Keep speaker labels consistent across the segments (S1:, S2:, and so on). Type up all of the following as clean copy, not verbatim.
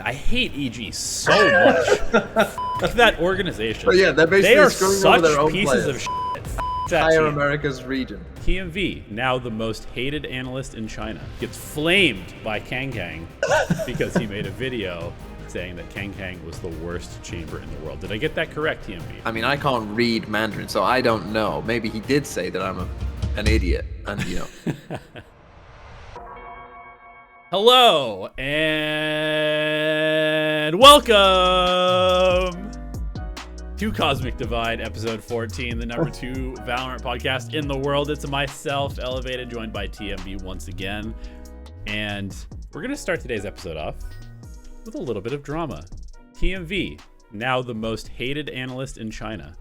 S1: I hate EG so much. Fuck that organization.
S2: But yeah, they're basically
S1: they are
S2: screwing
S1: such
S2: over their own
S1: pieces
S2: players.
S1: of shit.
S2: Entire Americas region.
S1: TMV, now the most hated analyst in China, gets flamed by KangKang because he made a video saying that KangKang was the worst chamber in the world. Did I get that correct, TMV?
S2: I mean, I can't read Mandarin, so I don't know. Maybe he did say that I'm an idiot, and you know.
S1: Hello and welcome to Cosmic Divide, episode 14, the number 2 Valorant podcast in the world. It's myself, Elevated, joined by TMV once again. And we're going to start today's episode off with a little bit of drama. TMV, now the most hated analyst in China,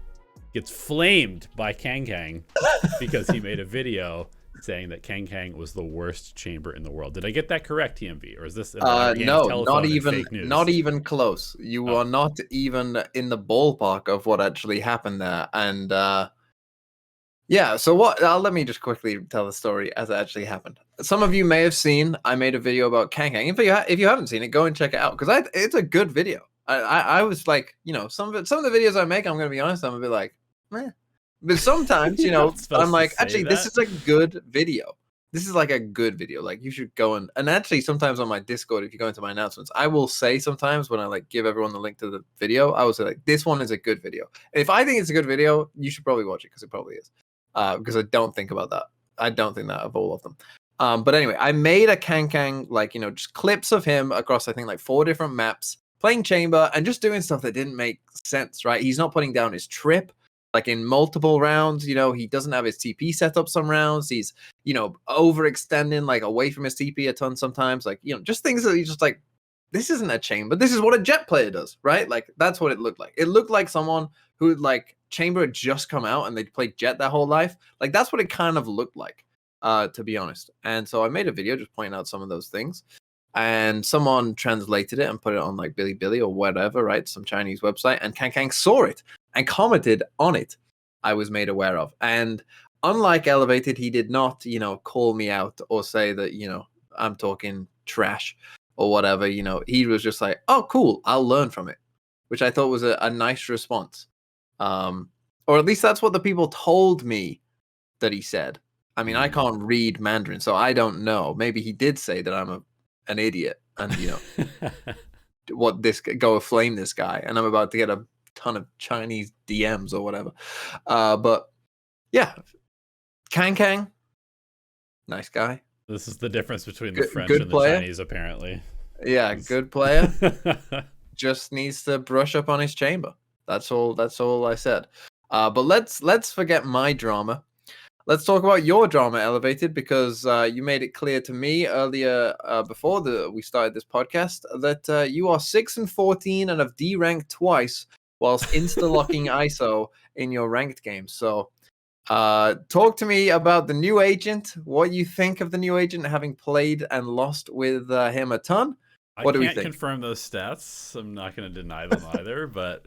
S1: gets flamed by KangKang because he made a video saying that KangKang was the worst chamber in the world. Did I get that correct, TMV? Or is this
S2: no, not even close. You are not even in the ballpark of what actually happened there. And yeah, so let me just quickly tell the story as it actually happened. Some of you may have seen, I made a video about KangKang. If you haven't seen it, go and check it out, because it's a good video. I was like, you know, some of the videos I make, I'm going to be honest, I'm going to be like, meh. But sometimes, you know, I'm like, actually, this is a good video. This is like a good video. Like, you should go and actually, sometimes on my Discord, if you go into my announcements, I will say sometimes when I like give everyone the link to the video, I will say like, this one is a good video. And if I think it's a good video, you should probably watch it, because it probably is. Because I don't think about that. I don't think that of all of them. But anyway, I made a KangKang, like, you know, just clips of him across, I think, like 4 different maps, playing chamber and just doing stuff that didn't make sense, right? He's not putting down his trip. Like in multiple rounds, you know, he doesn't have his TP set up some rounds. He's, you know, overextending like away from his TP a ton sometimes. Like, you know, just things that he's just like, this isn't a chamber. This is what a Jett player does, right? Like, that's what it looked like. It looked like someone who like chamber had just come out and they'd played Jett their whole life. Like, that's what it kind of looked like, to be honest. And so I made a video just pointing out some of those things. And someone translated it and put it on like Bilibili or whatever, right? Some Chinese website. And KangKang saw it and commented on it. I was made aware of. And unlike Elevated, he did not, you know, call me out or say that, you know, I'm talking trash or whatever. You know, he was just like, oh, cool, I'll learn from it, which I thought was a nice response. Or at least that's what the people told me that he said. I mean, I can't read Mandarin, so I don't know. Maybe he did say that I'm an idiot and, you know, go flame this guy, and I'm about to get a ton of Chinese DMs or whatever. But yeah, KangKang, nice guy.
S1: This is the difference between the French and the Chinese, apparently.
S2: Yeah, good player. Just needs to brush up on his chamber. That's all I said. But let's forget my drama. Let's talk about your drama, Elevated, because you made it clear to me earlier before we started this podcast that you are 6-14 and have D-ranked twice whilst insta-locking ISO in your ranked games. So talk to me about the new agent, what you think of the new agent, having played and lost with him a ton. What do we think?
S1: I can't confirm those stats. I'm not going to deny them either, but...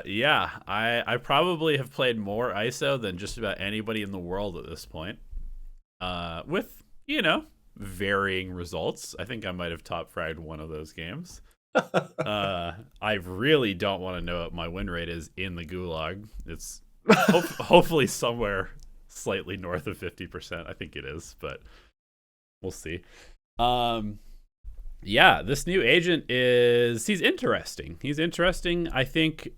S1: yeah, I probably have played more ISO than just about anybody in the world at this point. With, you know, varying results. I think I might have top fragged one of those games. I really don't want to know what my win rate is in the gulag. It's hopefully somewhere slightly north of 50%. I think it is, but we'll see. Yeah, this new agent he's interesting. He's interesting. I think,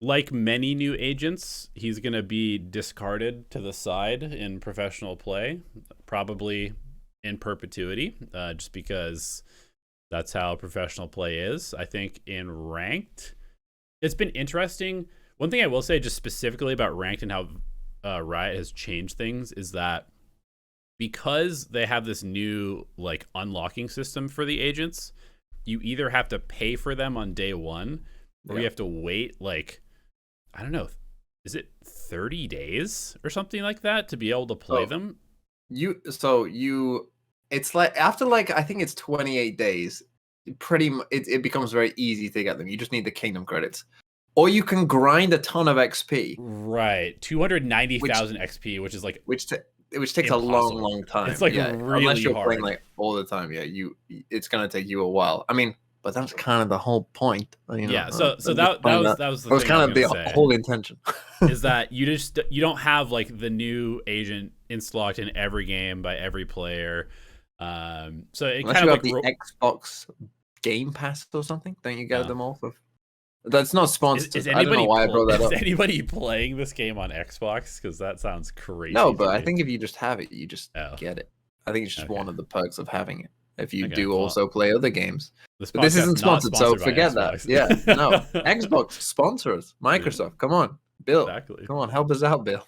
S1: like many new agents, he's going to be discarded to the side in professional play, probably in perpetuity, just because that's how professional play is. I think in ranked, it's been interesting. One thing I will say just specifically about ranked and how Riot has changed things is that because they have this new like unlocking system for the agents, you either have to pay for them on day one or you have to wait like, I don't know, is it 30 days or something like that to be able to play them?
S2: It's like after like, I think it's 28 days, it becomes very easy to get them. You just need the kingdom credits. Or you can grind a ton of XP.
S1: Right. 290,000 XP, which is like
S2: which takes a long time.
S1: It's like really
S2: unless you're
S1: hard.
S2: playing like all the time. Yeah, it's gonna take you a while. I mean, but that's kind of the whole point. You know,
S1: yeah. So that was the thing
S2: kind of the whole intention.
S1: Is that you don't have like the new agent installed in every game by every player. So it
S2: unless
S1: kind
S2: you
S1: of
S2: have
S1: like
S2: the Xbox Game Pass or something, don't you get them all for? That's not sponsored.
S1: Is
S2: I don't know why I brought that up.
S1: Is anybody playing this game on Xbox? Because that sounds crazy.
S2: No, but I think if you just have it, you just get it. I think it's just one of the perks of having it. If you do also play other games. But this isn't sponsored, so forget that. Yeah, no. Xbox sponsor us. Microsoft, come on. Bill. Exactly. Come on, help us out, Bill.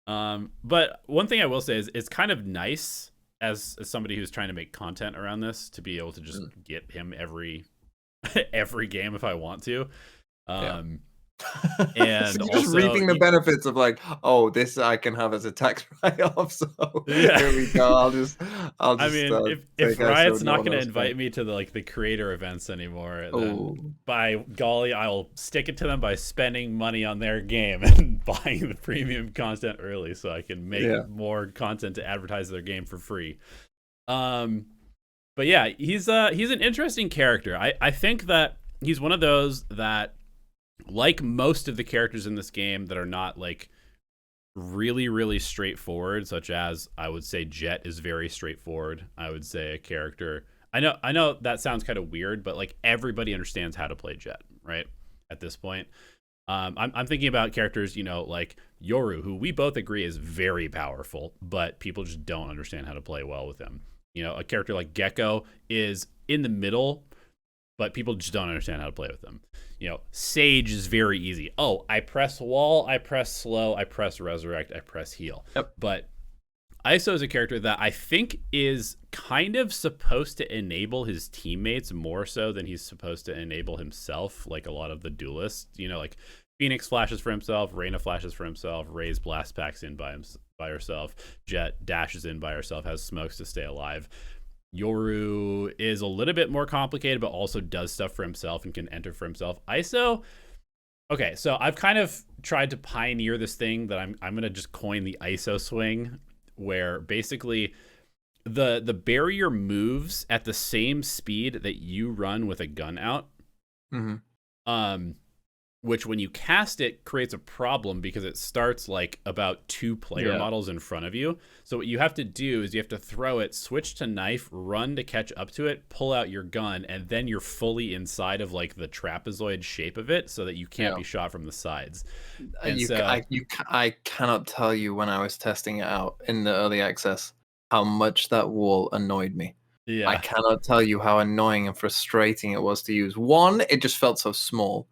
S1: But one thing I will say is it's kind of nice as somebody who's trying to make content around this to be able to just get him every game if I want to. And
S2: so you're just reaping the benefits of like, oh, this I can have as a tax write-off. So here we go. I'll just.
S1: I mean, if Riot's not going to invite me to the creator events anymore, then by golly, I'll stick it to them by spending money on their game and buying the premium content early, so I can make more content to advertise their game for free. But yeah, he's an interesting character. I think that he's one of those that, like most of the characters in this game that are not like really straightforward, such as I would say Jett is very straightforward. I would say a character, I know that sounds kind of weird, but like everybody understands how to play Jett, right? At this point, I'm thinking about characters, like Yoru, who we both agree is very powerful, but people just don't understand how to play well with him. A character like Gecko is in the middle, but people just don't understand how to play with them. Sage is very easy. Oh, I press wall, I press slow, I press resurrect, I press heal.
S2: Yep.
S1: But ISO is a character that I think is kind of supposed to enable his teammates more so than he's supposed to enable himself, like a lot of the duelists. Like Phoenix flashes for himself, Reyna flashes for himself, Raze blast packs in by herself, Jett dashes in by herself, has smokes to stay alive. Yoru is a little bit more complicated, but also does stuff for himself and can enter for himself. ISO, okay, so I've kind of tried to pioneer this thing that I'm gonna just coin the ISO swing, where basically the barrier moves at the same speed that you run with a gun out. Which when you cast it creates a problem because it starts like about 2 player models in front of you. So what you have to do is you have to throw it, switch to knife, run to catch up to it, pull out your gun, and then you're fully inside of like the trapezoid shape of it so that you can't be shot from the sides.
S2: I cannot tell you when I was testing it out in the early access how much that wall annoyed me. I cannot tell you how annoying and frustrating it was to use. One, it just felt so small.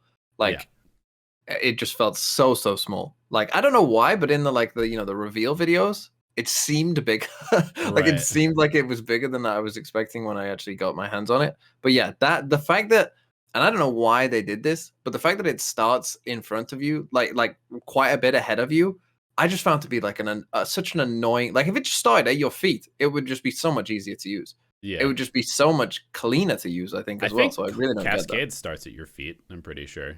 S2: It just felt so small. Like, I don't know why, but in the the reveal videos, it seemed big. It seemed like it was bigger than I was expecting when I actually got my hands on it. But yeah, the fact that, and I don't know why they did this, but the fact that it starts in front of you, like quite a bit ahead of you, I just found to be like such an annoying. Like, if it just started at your feet, it would just be so much easier to use. Yeah, it would just be so much cleaner to use, I think, as well. So I really don't get that.
S1: Cascade starts at your feet, I'm pretty sure.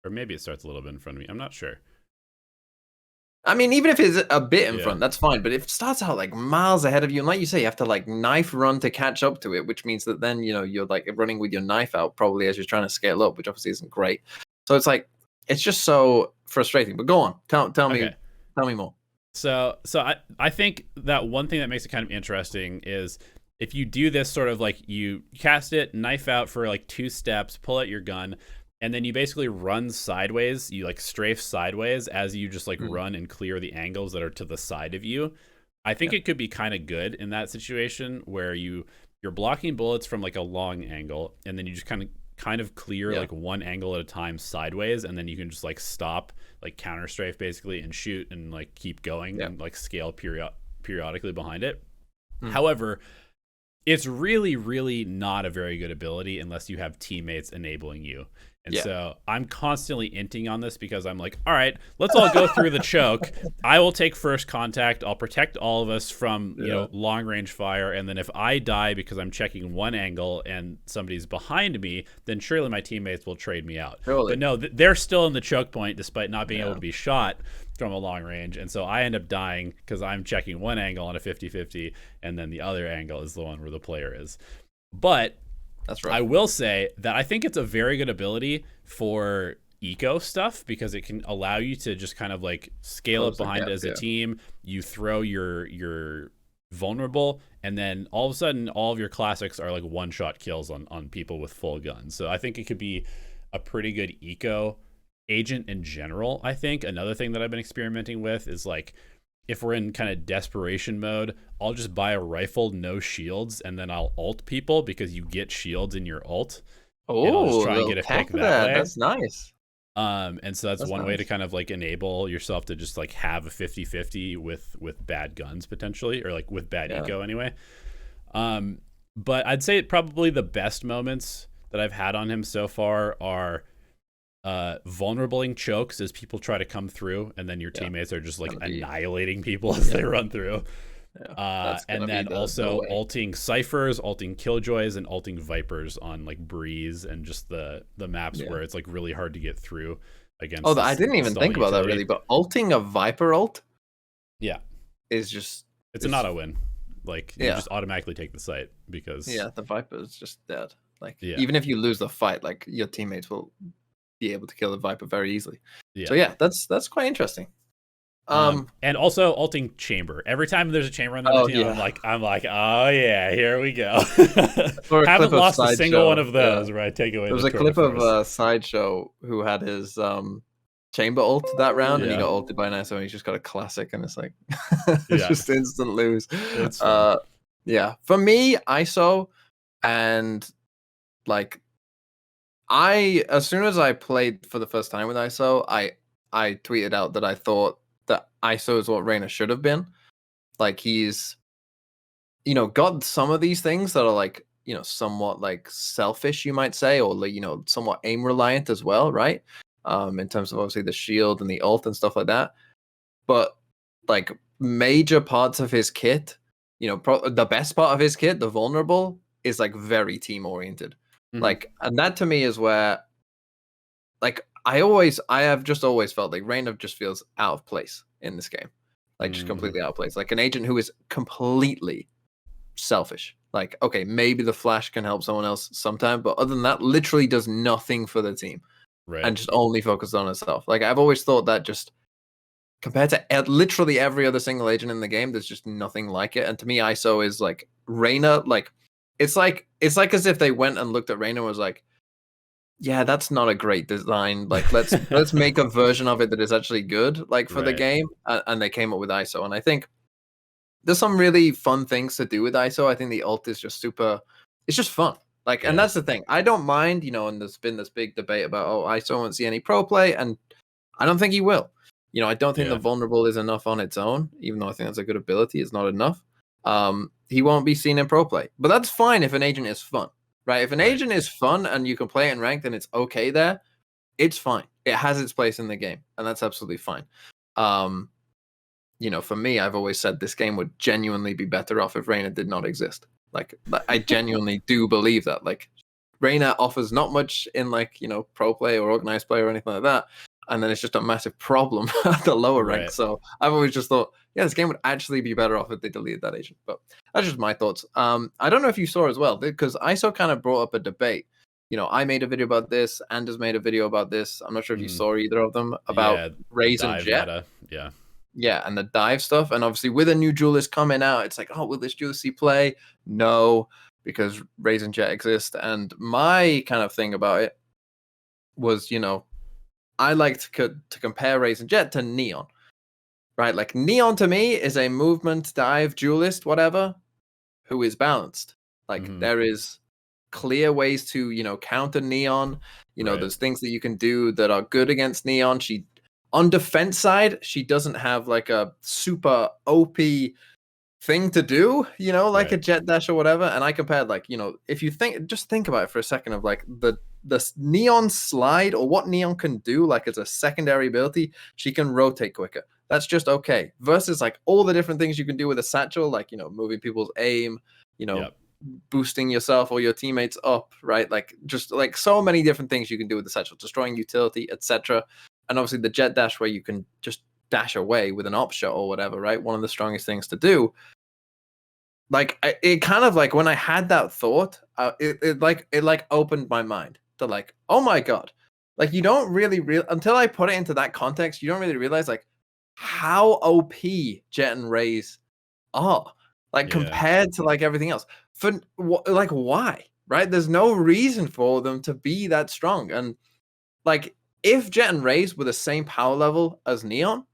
S1: Or maybe it starts a little bit in front of me. I'm not sure.
S2: I mean, even if it's a bit in front, that's fine. But if it starts out like miles ahead of you, and like you say, you have to like knife run to catch up to it, which means that then, you're like running with your knife out probably as you're trying to scale up, which obviously isn't great. So it's like, it's just so frustrating. But go on, tell me more.
S1: So I think that one thing that makes it kind of interesting is if you do this sort of like you cast it, knife out for like 2 steps, pull out your gun, and then you basically run sideways. You like strafe sideways as you just like run and clear the angles that are to the side of you. I think it could be kind of good in that situation where you're blocking bullets from like a long angle, and then you just kind of clear like one angle at a time sideways, and then you can just like stop, like counter strafe basically, and shoot and like keep going and like scale periodically behind it. However, it's really not a very good ability unless you have teammates enabling you. And so I'm constantly inting on this because I'm like, all right, let's all go through the choke. I will take first contact. I'll protect all of us from, you know, long range fire. And then if I die because I'm checking one angle and somebody's behind me, then surely my teammates will trade me out. But no, they're still in the choke point despite not being able to be shot from a long range. And so I end up dying because I'm checking one angle on a 50-50 and then the other angle is the one where the player is. But that's right. I will say that I think it's a very good ability for eco stuff because it can allow you to just kind of like scale up behind as a team. You throw your vulnerable, and then all of a sudden all of your classics are like one-shot kills on people with full guns. So I think it could be a pretty good eco agent in general. I think another thing that I've been experimenting with is like, if we're in kind of desperation mode, I'll just buy a rifle, no shields, and then I'll ult people because you get shields in your ult.
S2: Oh, and I'll just try and get a pick that way. That's nice.
S1: And so that's one way to kind of like enable yourself to just like have a 50-50 with bad guns potentially, or like with bad eco anyway. But I'd say probably the best moments that I've had on him so far are vulnerabling chokes as people try to come through, and then your teammates are just like annihilating people as they run through. And then also ulting Cyphers, ulting Killjoys, and ulting Vipers on like Breeze and just the maps where it's like really hard to get through against.
S2: Oh, I didn't even think about that really, but ulting a Viper ult is just...
S1: It's an auto win. Like you just automatically take the site because...
S2: Yeah, the Viper is just dead. Like even if you lose the fight, like your teammates will be able to kill the Viper very easily. So yeah, that's quite interesting.
S1: And also ulting chamber. Every time there's a chamber on the team, I'm like, oh yeah, here we go. Haven't lost a single one of those where I take away.
S2: There was a clip of Sideshow who had his chamber ult that round, and he got ulted by an ISO, and he's just got a classic, and it's like it's just instant lose. For me, ISO and like as soon as I played for the first time with ISO, I tweeted out that I thought that ISO is what Reyna should have been. Like he's, got some of these things that are like, somewhat like selfish, you might say, or like, somewhat aim reliant as well, right? In terms of obviously the shield and the ult and stuff like that. But like major parts of his kit, the best part of his kit, the vulnerable, is like very team oriented. Like, and that to me is where, like, I have just always felt like Reyna just feels out of place in this game, like just completely out of place, like an agent who is completely selfish. Like, okay, maybe the flash can help someone else sometime, but other than that, literally does nothing for the team, and just only focuses on herself. Like, I've always thought that just compared to literally every other single agent in the game, there's just nothing like it. And to me, ISO is like Reyna, like. It's like as if they went and looked at Reyna and was like, yeah, that's not a great design. Like, let's make a version of it that is actually good, like for the game. And they came up with ISO. And I think there's some really fun things to do with ISO. I think the ult is just it's just fun. Like, and that's the thing. I don't mind, and there's been this big debate about, ISO won't see any pro play. And I don't think he will. I don't think the vulnerable is enough on its own, even though I think that's a good ability. It's not enough. He won't be seen in pro play, but that's fine if an agent is fun, right? If an agent is fun and you can play it in ranked and it's okay there, it's fine. It has its place in the game, and that's absolutely fine. For me, I've always said this game would genuinely be better off if Reyna did not exist. Like, I genuinely do believe that. Like, Reyna offers not much in like, pro play or organized play or anything like that. And then it's just a massive problem at the lower rank. So I've always just thought, this game would actually be better off if they deleted that agent. But that's just my thoughts. I don't know if you saw as well, because ISO kind of brought up a debate. I made a video about this. Anders made a video about this. I'm not sure if you saw either of them about Raze and Jett. Yeah, and the dive stuff. And obviously with a new duelist coming out, it's like, will this duelist see play? No, because Raze and Jett exist. And my kind of thing about it was, I like to compare Raze and Jett to Neon, right? Like, Neon to me is a movement, dive, duelist, whatever, who is balanced. Like, there is clear ways to, counter Neon. There's things that you can do that are good against Neon. On defense side, she doesn't have like a super OP thing to do, like a jet dash or whatever. And I compared, like, if you think about it for a second of like the the Neon slide, or what Neon can do, like as a secondary ability, she can rotate quicker. That's just okay. Versus like all the different things you can do with a satchel, like, you know, moving people's aim, you know, boosting yourself or your teammates up, right? Like just like so many different things you can do with the satchel, destroying utility, etc. And obviously the jet dash, where you can just dash away with an op shot or whatever, right? One of the strongest things to do. Like it kind of like when I had that thought, it opened my mind to like, oh my god, like you don't really until I put it into that context, you don't really realize like how OP Jett and Raze are, like compared to like everything else. For like why, right? There's no reason for them to be that strong. And like if Jett and Raze were the same power level as Neon,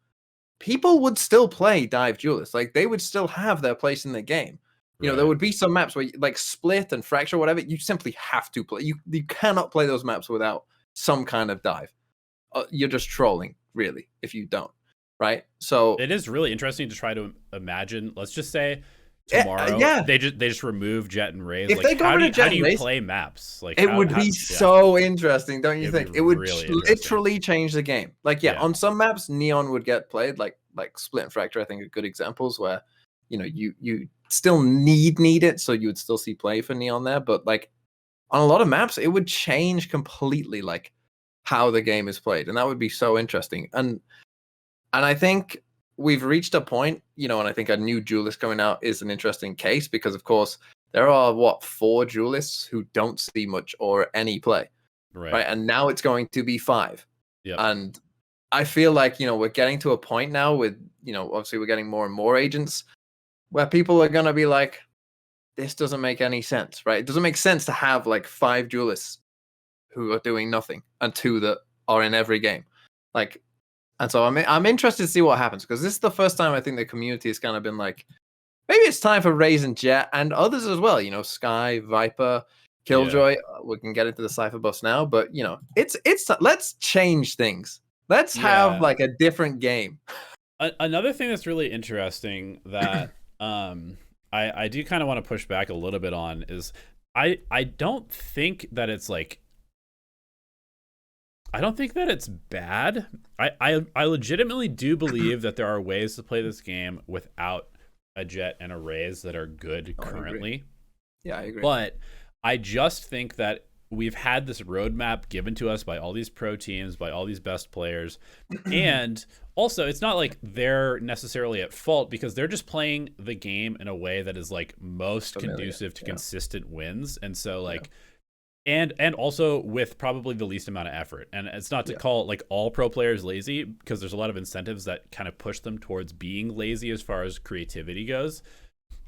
S2: people would still play dive duelists. Like they would still have their place in the game. You know, there would be some maps where like split and fracture, whatever. You simply have to play. You cannot play those maps without some kind of dive. You're just trolling, really, if you don't, right? So
S1: it is really interesting to try to imagine. Let's just say tomorrow, they just remove Jett and Raze.
S2: If
S1: like,
S2: they got rid of Jett
S1: how do you play maps? Like
S2: it would be so interesting, don't you think? It would
S1: really
S2: literally change the game. Like on some maps, Neon would get played, like split and fracture. I think are good examples where, you know, you still need it, so you would still see play for Neon there. But like on a lot of maps, it would change completely like how the game is played, and that would be so interesting. And I think we've reached a point, you know, and I think a new duelist coming out is an interesting case because, of course, there are 4 duelists who don't see much or any play, right? And now it's going to be 5. And I feel like, you know, we're getting to a point now with, you know, obviously we're getting more and more agents where people are going to be like, this doesn't make any sense, right? It doesn't make sense to have like 5 duelists who are doing nothing and 2 that are in every game. Like, and so I'm interested to see what happens, because this is the first time I think the community has kind of been like, maybe it's time for Raze and Jett and others as well. You know, Sky, Viper, Killjoy. We can get into the Cypher buffs now, but you know, it's let's change things. Let's have like a different game.
S1: Another thing that's really interesting that I do kind of want to push back a little bit on is I don't think that it's like, I don't think that it's bad. I legitimately do believe that there are ways to play this game without a Jett and a Raze that are good currently.
S2: I agree.
S1: But I just think that we've had this roadmap given to us by all these pro teams, by all these best players. And also, it's not like they're necessarily at fault, because they're just playing the game in a way that is like most conducive to consistent wins. And so like, and also with probably the least amount of effort. And it's not to call like all pro players lazy, because there's a lot of incentives that kind of push them towards being lazy as far as creativity goes.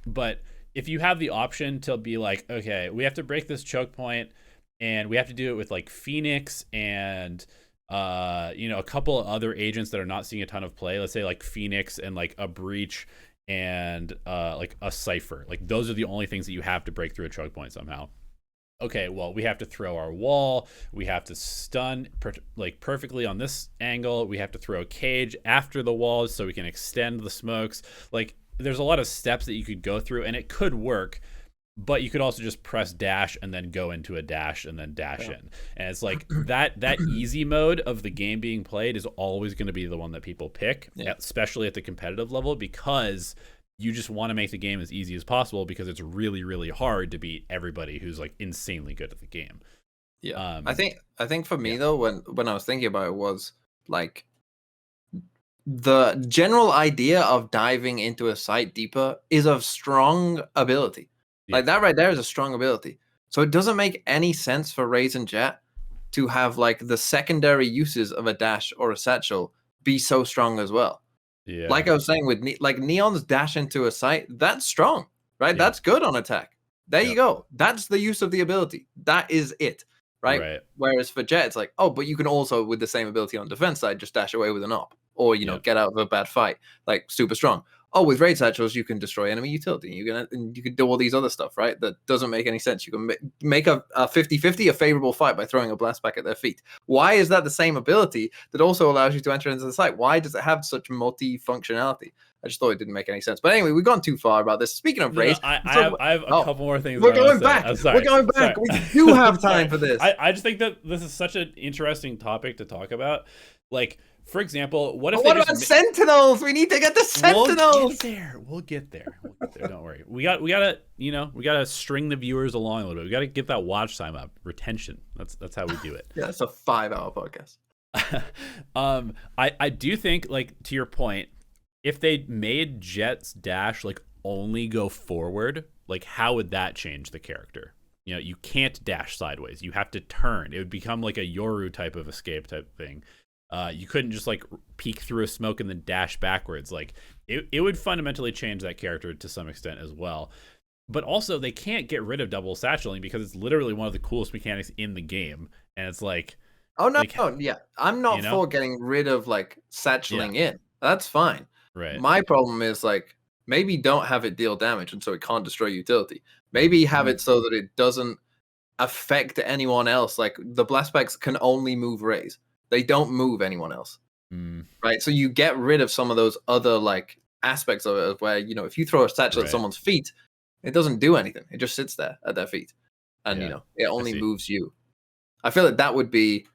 S1: But if you have the option to be like, okay, we have to break this choke point, and we have to do it with like Phoenix and you know, a couple of other agents that are not seeing a ton of play. Let's say like Phoenix and like a Breach and like a Cypher. Like those are the only things that you have to break through a choke point somehow. Okay, well, we have to throw our wall. We have to stun like perfectly on this angle. We have to throw a cage after the walls so we can extend the smokes. Like there's a lot of steps that you could go through, and it could work. But you could also just press dash and then go into a dash and then dash in. And it's like that easy mode of the game being played is always going to be the one that people pick, especially at the competitive level, because you just want to make the game as easy as possible, because it's really, really hard to beat everybody who's like insanely good at the game.
S2: I think for me though, when I was thinking about it, was like the general idea of diving into a site deeper is a strong ability. Like that right there is a strong ability. So it doesn't make any sense for Raze and Jett to have like the secondary uses of a dash or a satchel be so strong as well. Like I was saying with like Neon's dash into a site, that's strong, right? That's good on attack. There you go. That's the use of the ability. That is it, right? Whereas for Jett, it's like, oh, but you can also, with the same ability on defense side, just dash away with an op, or you know, get out of a bad fight, like super strong. Oh, with raid satchels, you can destroy enemy utility. You can do all these other stuff, right? That doesn't make any sense. You can make a 50-50 a favorable fight by throwing a blast back at their feet. Why is that the same ability that also allows you to enter into the site? Why does it have such multi-functionality? I just thought it didn't make any sense. But anyway, we've gone too far about this. Speaking of Raze,
S1: I have a couple more things.
S2: We're going back. We're going back. We do have time for this.
S1: I just think that this is such an interesting topic to talk about. Like, for example, what
S2: about Sentinels? We need to get the Sentinels.
S1: We'll get there. Don't worry. We gotta string the viewers along a little bit. We gotta get that watch time up. Retention. That's how we do it.
S2: Yeah, it's a 5-hour podcast.
S1: I do think, like, to your point, if they made Jett's dash like only go forward, like, how would that change the character? You know, you can't dash sideways. You have to turn. It would become like a Yoru type of escape type thing. You couldn't just like peek through a smoke and then dash backwards. Like, it would fundamentally change that character to some extent as well. But also, they can't get rid of double satcheling because it's literally one of the coolest mechanics in the game. And it's like,
S2: oh no, yeah, I'm not for getting rid of like satcheling in. That's fine.
S1: Right.
S2: My problem is, like, maybe don't have it deal damage and so it can't destroy utility. Maybe have it so that it doesn't affect anyone else. Like, the blast spikes can only move Raze. They don't move anyone else. Right? So you get rid of some of those other, like, aspects of it where, you know, if you throw a satchel at someone's feet, it doesn't do anything. It just sits there at their feet. And, you know, it only moves you. I feel like that would be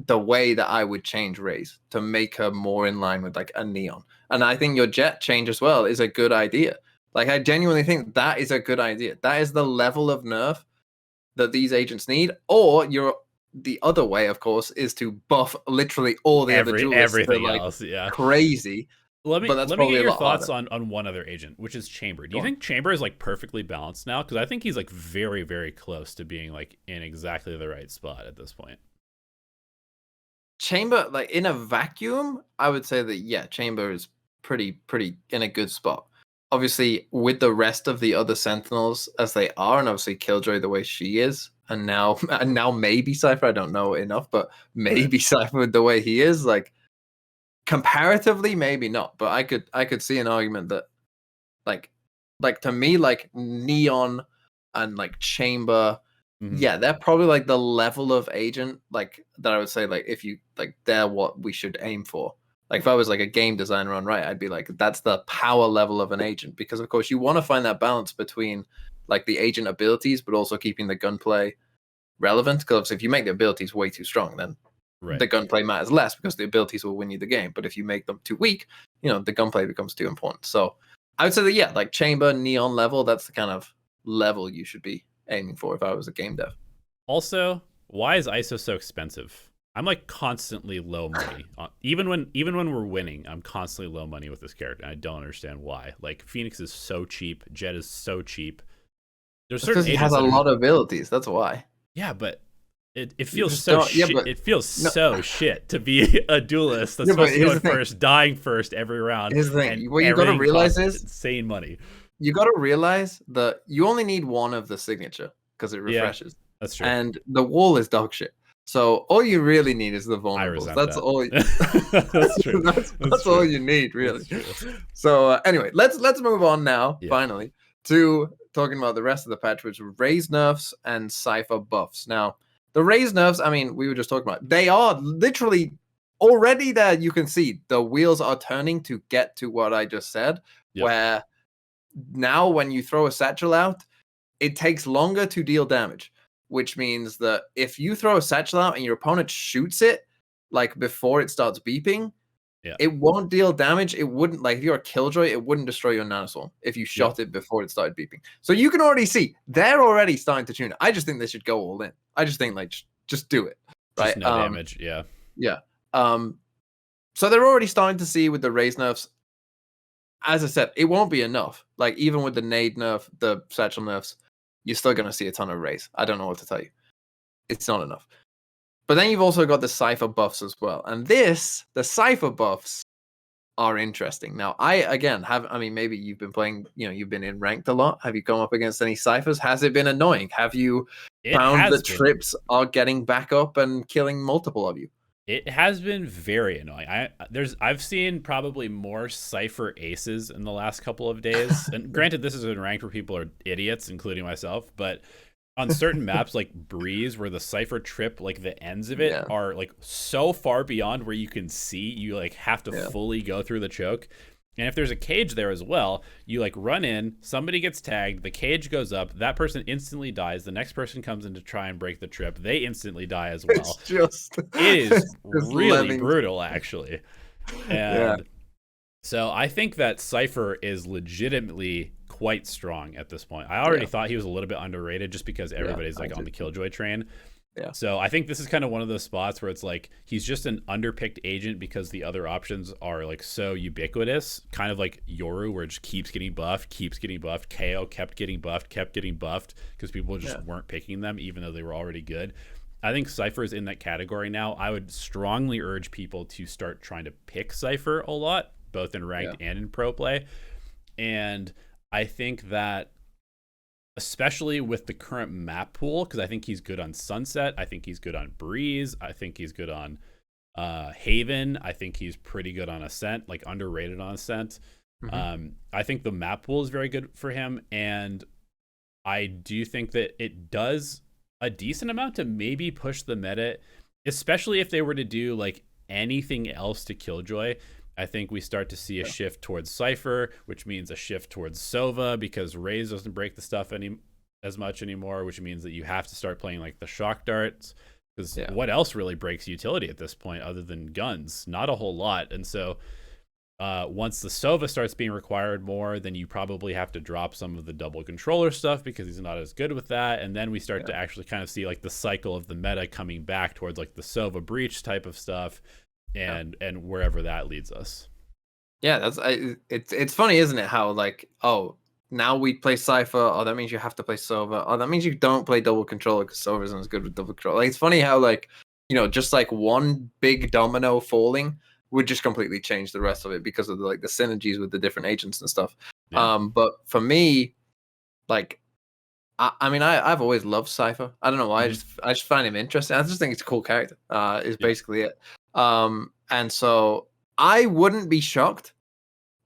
S2: the way that I would change Raze to make her more in line with, like, a Neon. And I think your Jett change as well is a good idea. Like, I genuinely think that is a good idea. That is the level of nerf that these agents need. Or the other way, of course, is to buff literally all the other duelists.
S1: Everything
S2: like,
S1: else, yeah.
S2: Crazy.
S1: Let me get your thoughts on one other agent, which is Chamber. Do you think Chamber is, like, perfectly balanced now? Because I think he's, like, very, very close to being, like, in exactly the right spot at this point.
S2: Chamber, like, in a vacuum, I would say that, yeah, Chamber is pretty in a good spot. Obviously, with the rest of the other Sentinels as they are, and obviously Killjoy the way she is, and now maybe Cypher, I don't know enough, but maybe Cypher with the way he is, like, comparatively, maybe not. But I could see an argument that, like to me, like, Neon and, like, Chamber, yeah, they're probably, like, the level of agent, like, that I would say, like, if you, like, they're what we should aim for. Like, if I was, like, a game designer on Riot, I'd be like, that's the power level of an agent. Because, of course, you want to find that balance between, like, the agent abilities, but also keeping the gunplay relevant. Because if you make the abilities way too strong, then the gunplay matters less because the abilities will win you the game. But if you make them too weak, you know, the gunplay becomes too important. So I would say that, yeah, like, Chamber, Neon level, that's the kind of level you should be aiming for if I was a game dev.
S1: Also, why is ISO so expensive? I'm, like, constantly low money. Even when we're winning, I'm constantly low money with this character. And I don't understand why. Like, Phoenix is so cheap. Jett is so cheap. There's certain
S2: because he has a lot of abilities. That's why.
S1: Yeah, but it feels so shit. It feels so shit to be a duelist that's supposed to go first, dying first every round.
S2: Here's the thing. What you got to realize is
S1: insane money.
S2: You got to realize that you only need one of the signature because it refreshes.
S1: Yeah, that's true.
S2: And the wall is dog shit. So all you really need is the vulnerables. That's all.
S1: That's true.
S2: That's all you need, really. So anyway, let's move on now. Yeah. Finally, to talking about the rest of the patch, which were Raze nerfs and Cypher buffs. Now, the Raze nerfs, I mean, we were just talking about. They are literally already there. You can see the wheels are turning to get to what I just said. Yep. Where now, when you throw a satchel out, it takes longer to deal damage. Which means that if you throw a satchel out and your opponent shoots it, like, before it starts beeping, it won't deal damage. It wouldn't, like, if you're a Killjoy, it wouldn't destroy your nanoswarm if you shot it before it started beeping. So you can already see they're already starting to tune it. I just think they should go all in. I just think, like, just do it. Right?
S1: Just no damage. Yeah.
S2: Yeah. So they're already starting to see with the Raze nerfs. As I said, it won't be enough. Like, even with the nade nerf, the satchel nerfs, you're still going to see a ton of Raze. I don't know what to tell you. It's not enough. But then you've also got the Cypher buffs as well. And the Cypher buffs are interesting. Now, maybe you've been playing, you've been in ranked a lot. Have you come up against any Cyphers? Has it been annoying? Have you found that trips are getting back up and killing multiple of you?
S1: It has been very annoying. I've seen probably more Cypher aces in the last couple of days. And granted, this is in ranked where people are idiots, including myself. But on certain maps like Breeze, where the Cypher trip, like the ends of it are like so far beyond where you can see, you like have to fully go through the choke. And if there's a cage there as well, you like run in, somebody gets tagged, the cage goes up, that person instantly dies, the next person comes in to try and break the trip, they instantly die as well. It is really brutal, actually. And so I think that Cypher is legitimately quite strong at this point. I already thought he was a little bit underrated just because everybody's like on the Killjoy train.
S2: Yeah.
S1: So I think this is kind of one of those spots where it's like he's just an underpicked agent because the other options are like so ubiquitous, kind of like Yoru, where it just keeps getting buffed. KO kept getting buffed because people just weren't picking them even though they were already good. I think Cypher is in that category now. I would strongly urge people to start trying to pick Cypher a lot, both in ranked and in pro play. And I think that especially with the current map pool, because I think he's good on Sunset, I think he's good on Breeze, I think he's good on Haven, I think he's pretty good on Ascent, like underrated on Ascent. I think the map pool is very good for him, and I do think that it does a decent amount to maybe push the meta, especially if they were to do like anything else to Killjoy. I think we start to see a shift towards Cypher, which means a shift towards Sova because Raze doesn't break the stuff as much anymore, which means that you have to start playing like the shock darts because what else really breaks utility at this point other than guns? Not a whole lot. And so once the Sova starts being required more, then you probably have to drop some of the double controller stuff because he's not as good with that. And then we start to actually kind of see like the cycle of the meta coming back towards like the Sova breach type of stuff. And wherever that leads us.
S2: Yeah, it's funny, isn't it? How like, oh, now we play Cypher. Oh, that means you have to play Sova. Oh, that means you don't play double controller because Sova isn't as good with double controller. Like, it's funny how like, you know, just like one big domino falling would just completely change the rest of it because of the synergies with the different agents and stuff. But for me, like, I mean, I've always loved Cypher. I don't know why. I just find him interesting. I just think it's a cool character. Is basically it. And so I wouldn't be shocked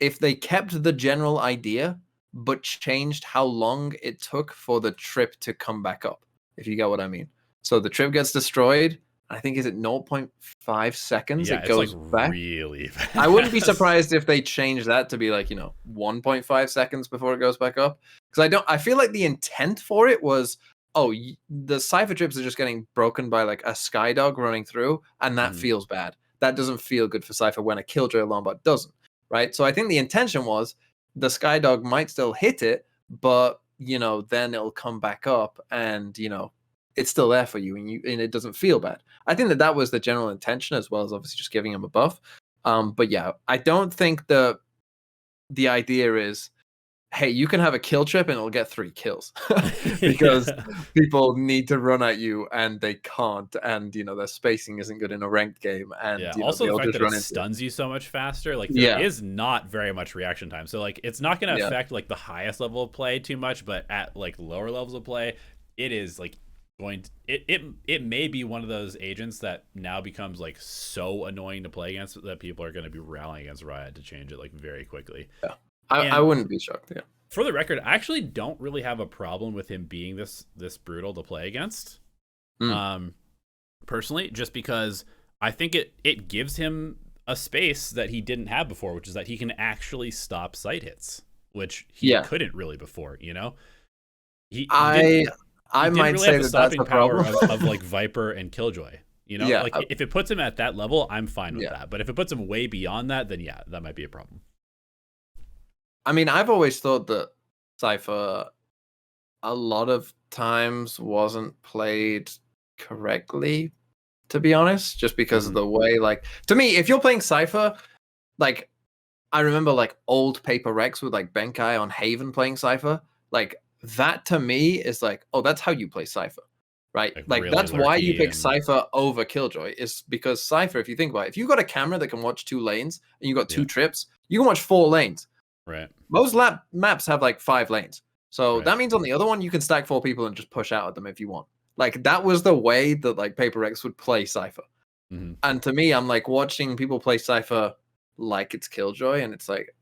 S2: if they kept the general idea, but changed how long it took for the trip to come back up, if you get what I mean. So the trip gets destroyed. I think is it 0.5 seconds it goes like back.
S1: Really fast.
S2: I wouldn't be surprised if they change that to be like, 1.5 seconds before it goes back up. Because I feel like the intent for it was, the Cypher trips are just getting broken by like a Skydog running through, and that feels bad. That doesn't feel good for Cypher when a Killjoy alarm bot doesn't, right? So I think the intention was the Skydog might still hit it, but then it'll come back up, and it's still there for you, and it doesn't feel bad. I think that was the general intention, as well as obviously just giving him a buff. But yeah, I don't think the idea is, hey, you can have a kill trip and it'll get 3 kills because people need to run at you and they can't, and their spacing isn't good in a ranked game. And
S1: also the fact that it stuns you so much faster, like there is not very much reaction time, so like it's not going to affect like the highest level of play too much, but at like lower levels of play, it is like it may be one of those agents that now becomes like so annoying to play against that people are going to be rallying against Riot to change it like very quickly.
S2: I wouldn't be shocked.
S1: For the record, I actually don't really have a problem with him being this brutal to play against. Personally, just because I think it gives him a space that he didn't have before, which is that he can actually stop sight hits, which he couldn't really before.
S2: I might say that that's the
S1: power of like Viper and Killjoy. Like if it puts him at that level, I'm fine with that. But if it puts him way beyond that, then that might be a problem.
S2: I mean, I've always thought that Cypher a lot of times wasn't played correctly, to be honest, just because of the way, like, to me, if you're playing Cypher, like, I remember like old Paper Rex with like Benkai on Haven playing Cypher, like that to me is like, oh, that's how you play Cypher, right? Like really that's why you pick Cypher over Killjoy, is because Cypher, if you think about it, if you've got a camera that can watch 2 lanes and you've got 2 trips, you can watch 4 lanes.
S1: Right.
S2: Most maps have like 5 lanes. So that means on the other one, you can stack 4 people and just push out at them if you want. Like that was the way that like Paper X would play Cypher. And to me, I'm like watching people play Cypher like it's Killjoy, and it's like,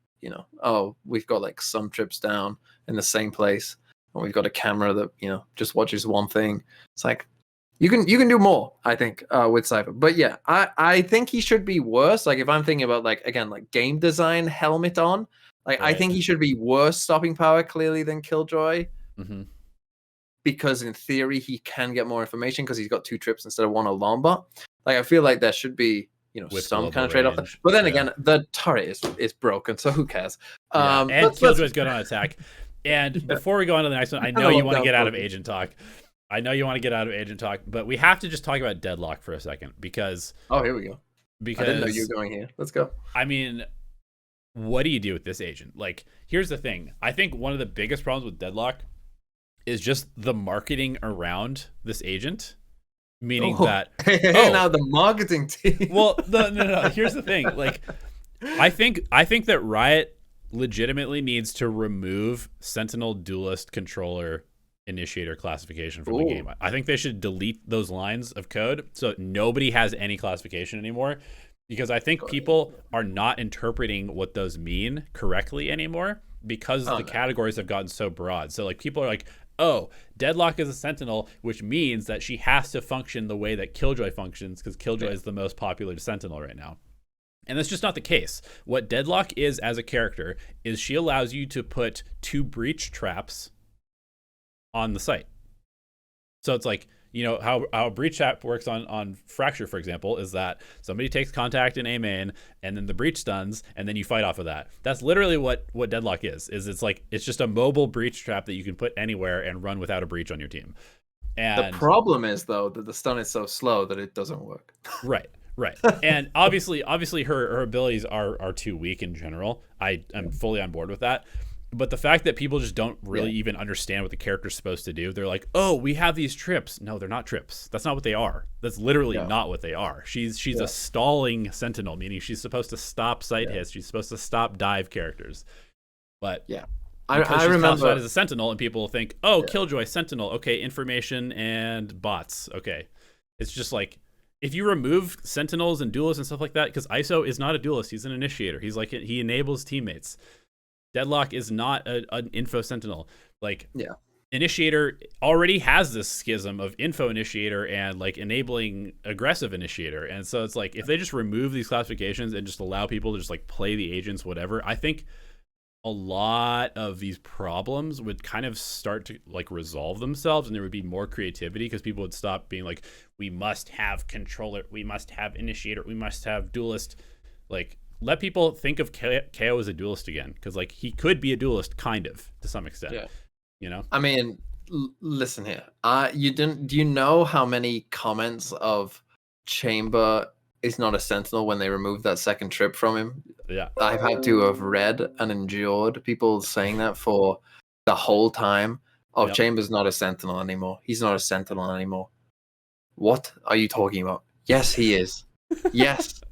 S2: oh, we've got like some trips down in the same place, and we've got a camera that, just watches one thing. It's like, You can do more, I think, with Cypher. But yeah, I think he should be worse. Like if I'm thinking about like game design helmet on, like I think he should be worse stopping power clearly than Killjoy.
S1: Mm-hmm.
S2: Because in theory he can get more information because he's got 2 trips instead of 1 alarm bot. Like I feel like there should be with some kind of trade off. But then again, the turret is broken, so who cares?
S1: And Killjoy's good on attack. And before we go on to the next one, I know you want to get out of agent talk. But we have to just talk about Deadlock for a second because
S2: here we go.
S1: Because
S2: I didn't know you were going here. Let's go.
S1: I mean, what do you do with this agent? Like, here's the thing. I think one of the biggest problems with Deadlock is just the marketing around this agent. Meaning that
S2: now the marketing team.
S1: Well, no. Here's the thing. Like, I think that Riot legitimately needs to remove Sentinel, Duelist, Controller, Initiator classification from the game. I think they should delete those lines of code so nobody has any classification anymore. Because I think people are not interpreting what those mean correctly anymore because the categories have gotten so broad. So like people are like, oh, Deadlock is a Sentinel, which means that she has to function the way that Killjoy functions because Killjoy is the most popular Sentinel right now. And that's just not the case. What Deadlock is as a character is she allows you to put 2 breach traps on the site. So it's like, how a breach trap works on Fracture, for example, is that somebody takes contact in A main and then the breach stuns and then you fight off of that. That's literally what Deadlock is it's just a mobile breach trap that you can put anywhere and run without a breach on your team. And
S2: the problem is though that the stun is so slow that it doesn't work.
S1: Right. And obviously her abilities are too weak in general. I'm fully on board with that. But the fact that people just don't really even understand what the character's supposed to do, they're like, oh, we have these trips. No, they're not trips. That's not what they are. That's literally not what they are. She's a stalling Sentinel, meaning she's supposed to stop site hits. She's supposed to stop dive characters. But
S2: I
S1: remember classified as a Sentinel, and people think, oh, Killjoy, Sentinel. Okay, information and bots. Okay. It's just like, if you remove Sentinels and duelists and stuff like that, because ISO is not a duelist. He's an initiator. He enables teammates. Deadlock is not an info Sentinel. Initiator already has this schism of info initiator and like enabling aggressive initiator. And so it's like, if they just remove these classifications and just allow people to just like play the agents, whatever, I think a lot of these problems would kind of start to like resolve themselves and there would be more creativity because people would stop being like, we must have controller, we must have initiator, we must have duelist. Like, let people think of KO as a duelist again, because like he could be a duelist, kind of, to some extent.
S2: I mean, listen here. Do you know how many comments of Chamber is not a Sentinel when they removed that second trip from him?
S1: Yeah,
S2: I've had to have read and endured people saying that for the whole time. Oh, Chamber's not a Sentinel anymore. He's not a Sentinel anymore. What are you talking about? Yes, he is. Yes.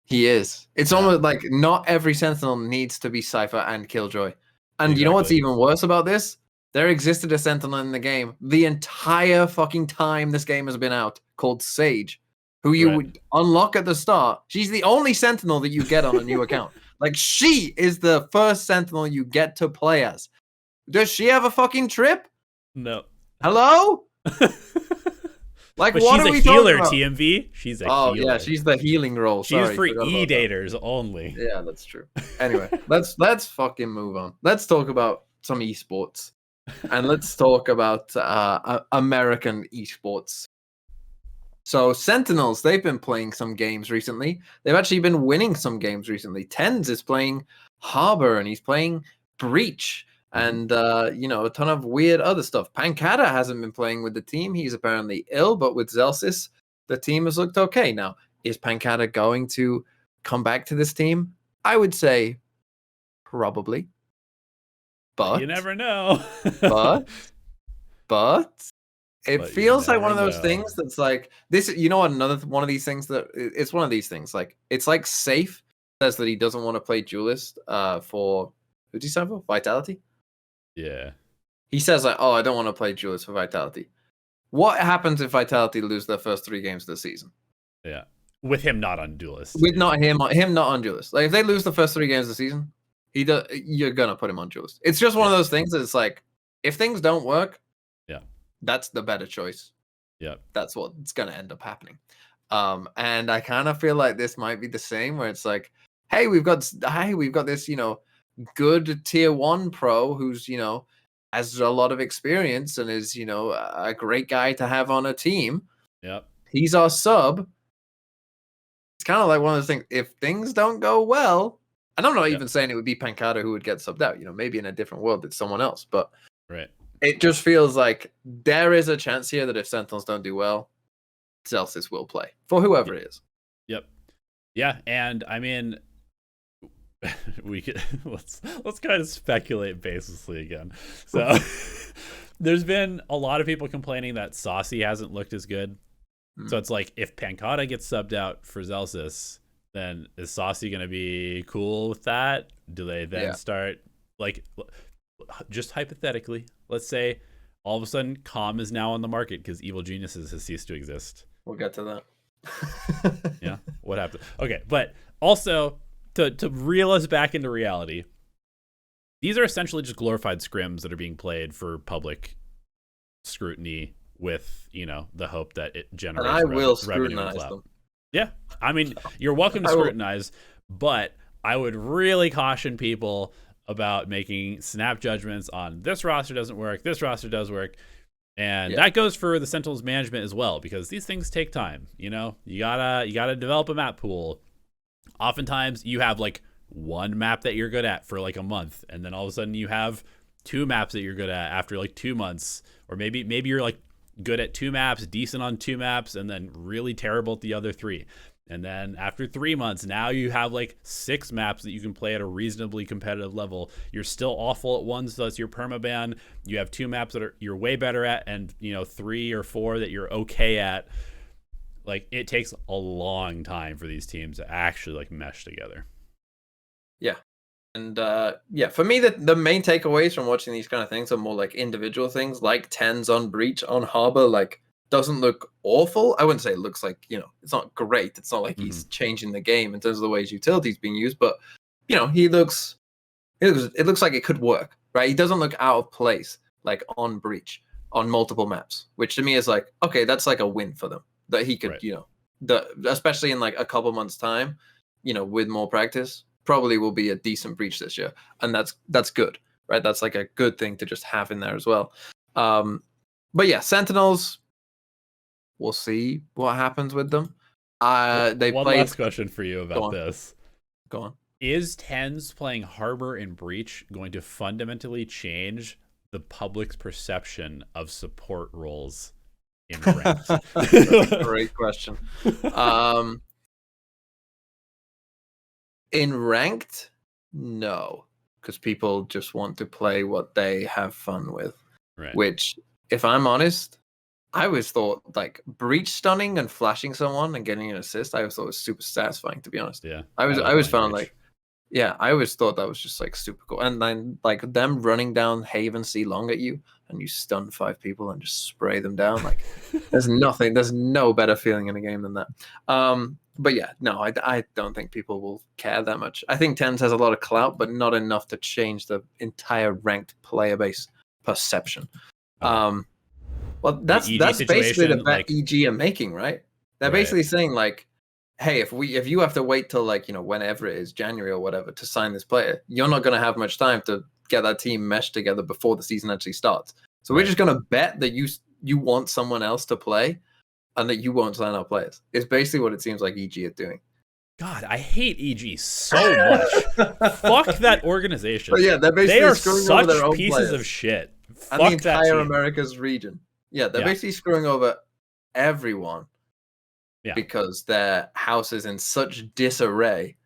S2: He is. It's almost like not every Sentinel needs to be Cypher and Killjoy. And you know what's even worse about this? There existed a Sentinel in the game the entire fucking time this game has been out called Sage, who you would unlock at the start. She's the only Sentinel that you get on a new account. Like, she is the first Sentinel you get to play as. Does she have a fucking trip?
S1: No.
S2: Hello? Like,
S1: but
S2: what
S1: she's
S2: are we
S1: a healer,
S2: talking about?
S1: TMV. She's a healer.
S2: Oh, yeah, she's the healing role.
S1: She's for E-daters only.
S2: Yeah, that's true. Anyway, let's fucking move on. Let's talk about some esports. And let's talk about American esports. So Sentinels, they've been playing some games recently. They've actually been winning some games recently. TenZ is playing Harbor, and he's playing Breach. And, a ton of weird other stuff. Pancada hasn't been playing with the team. He's apparently ill, but with Zelsis, the team has looked okay. Now, is Pancada going to come back to this team? I would say probably. But
S1: you never know.
S2: but it feels like one of those things that's like this. You know what? Another one of these things that it's one of these things. Like, it's like Safe says that he doesn't want to play Duelist for who's he sign for? Vitality.
S1: Yeah.
S2: He says like, oh, I don't want to play Duelist for Vitality. What happens if Vitality lose their first 3 games of the season?
S1: Yeah. With him not on Duelist.
S2: With not him not on Duelist. Like, if they lose the first 3 games of the season, you're gonna put him on Duelist. It's just one of those things that it's like, if things don't work, that's the better choice.
S1: Yep.
S2: That's what's going to end up happening. And I kind of feel like this might be the same, where it's like, hey, we've got this, good tier 1 pro who's, has a lot of experience and is, a great guy to have on a team.
S1: Yep.
S2: He's our sub. It's kind of like one of those things. If things don't go well, and I'm not even saying it would be Pancada who would get subbed out. Maybe in a different world it's someone else. But it just feels like there is a chance here that if Sentinels don't do well, Celsius will play for whoever it is.
S1: Yep. Yeah, and I mean, we could let's kind of speculate baselessly again. So there's been a lot of people complaining that Saucy hasn't looked as good. So it's like, if Pancada gets subbed out for Celsius, then is Saucy going to be cool with that? Do they then start, like, just hypothetically, let's say all of a sudden Calm is now on the market because Evil Geniuses has ceased to exist.
S2: We'll get to
S1: that. Yeah, what happened? Okay, but also to reel us back into reality, these are essentially just glorified scrims that are being played for public scrutiny with, the hope that it generates
S2: and I will
S1: revenue
S2: scrutinize them.
S1: Yeah, I mean, you're welcome to scrutinize, but I would really caution people about making snap judgments on this roster doesn't work, this roster does work. And that goes for the Sentinels management as well, because these things take time. You gotta develop a map pool. Oftentimes you have like one map that you're good at for like a month, and then all of a sudden you have 2 maps that you're good at after like 2 months, or maybe you're like good at 2 maps, decent on 2 maps, and then really terrible at the other 3. And then after 3 months, now you have like 6 maps that you can play at a reasonably competitive level. You're still awful at one, so that's your permaban. You have 2 maps that you're way better at, and 3 or 4 that you're okay at. Like, it takes a long time for these teams to actually like mesh together.
S2: Yeah. And for me, the main takeaways from watching these kind of things are more like individual things, like TenZ on Breach, on Harbor, like, doesn't look awful. I wouldn't say it looks like, it's not great. It's not like he's changing the game in terms of the way his utility's being used, but, it looks like it could work, right? He doesn't look out of place, like on Breach, on multiple maps, which to me is like, okay, that's like a win for them, that he could, especially in like a couple months time, with more practice, probably will be a decent Breach this year. And that's good, right? That's like a good thing to just have in there as well. But yeah, Sentinels, we'll see what happens with them.
S1: One last question for you about this.
S2: Go on.
S1: Is TenZ playing Harbor and Breach going to fundamentally change the public's perception of support roles in ranked?
S2: That's a great question. In ranked, no, because people just want to play what they have fun with.
S1: Right.
S2: Which, if I'm honest, I always thought like Breach stunning and flashing someone and getting an assist, I always thought was super satisfying, to be honest.
S1: Yeah.
S2: I always found Breach. I always thought that was just like super cool. And then like them running down Haven C long at you and you stun 5 people and just spray them down. Like there's no better feeling in a game than that. But yeah, no, I don't think people will care that much. I think TenZ has a lot of clout, but not enough to change the entire ranked player base perception. Well, that's basically the bet EG are making, right? They're basically saying like, hey, if you have to wait till like, whenever it is, January or whatever, to sign this player, you're not going to have much time to get that team meshed together before the season actually starts. So we're just going to bet that you want someone else to play and that you won't sign our players. It's basically what it seems like EG are doing.
S1: God, I hate EG so much. Fuck that organization.
S2: But yeah, they are
S1: such over their own pieces players. Of shit.
S2: And the entire Americas region. Yeah, they're basically screwing over everyone. Yeah. Because their house is in such disarray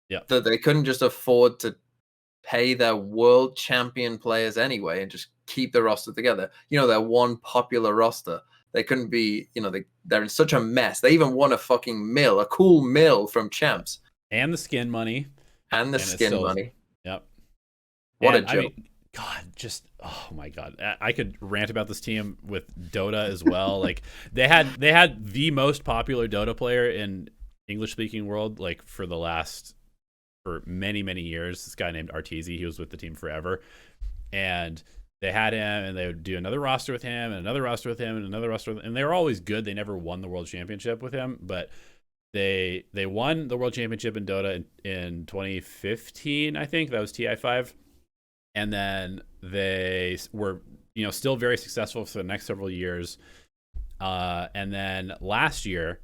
S2: that they couldn't just afford to pay their world champion players anyway and just keep the roster together. Their one popular roster. They couldn't be, they're in such a mess. They even won a fucking mill, a cool mill from champs.
S1: And the skin money.
S2: And the skin money.
S1: Yep.
S2: What a joke. I mean,
S1: God, oh my God. I could rant about this team with Dota as well. Like they had the most popular Dota player in English speaking world, like for many, many years. This guy named Arteezy, he was with the team forever. And they had him, and they would do another roster with him, and another roster with him, and another roster with him, and they were always good. They never won the world championship with him, but they won the world championship in Dota in 2015, I think. That was TI5. And then they were, still very successful for the next several years. And then last year,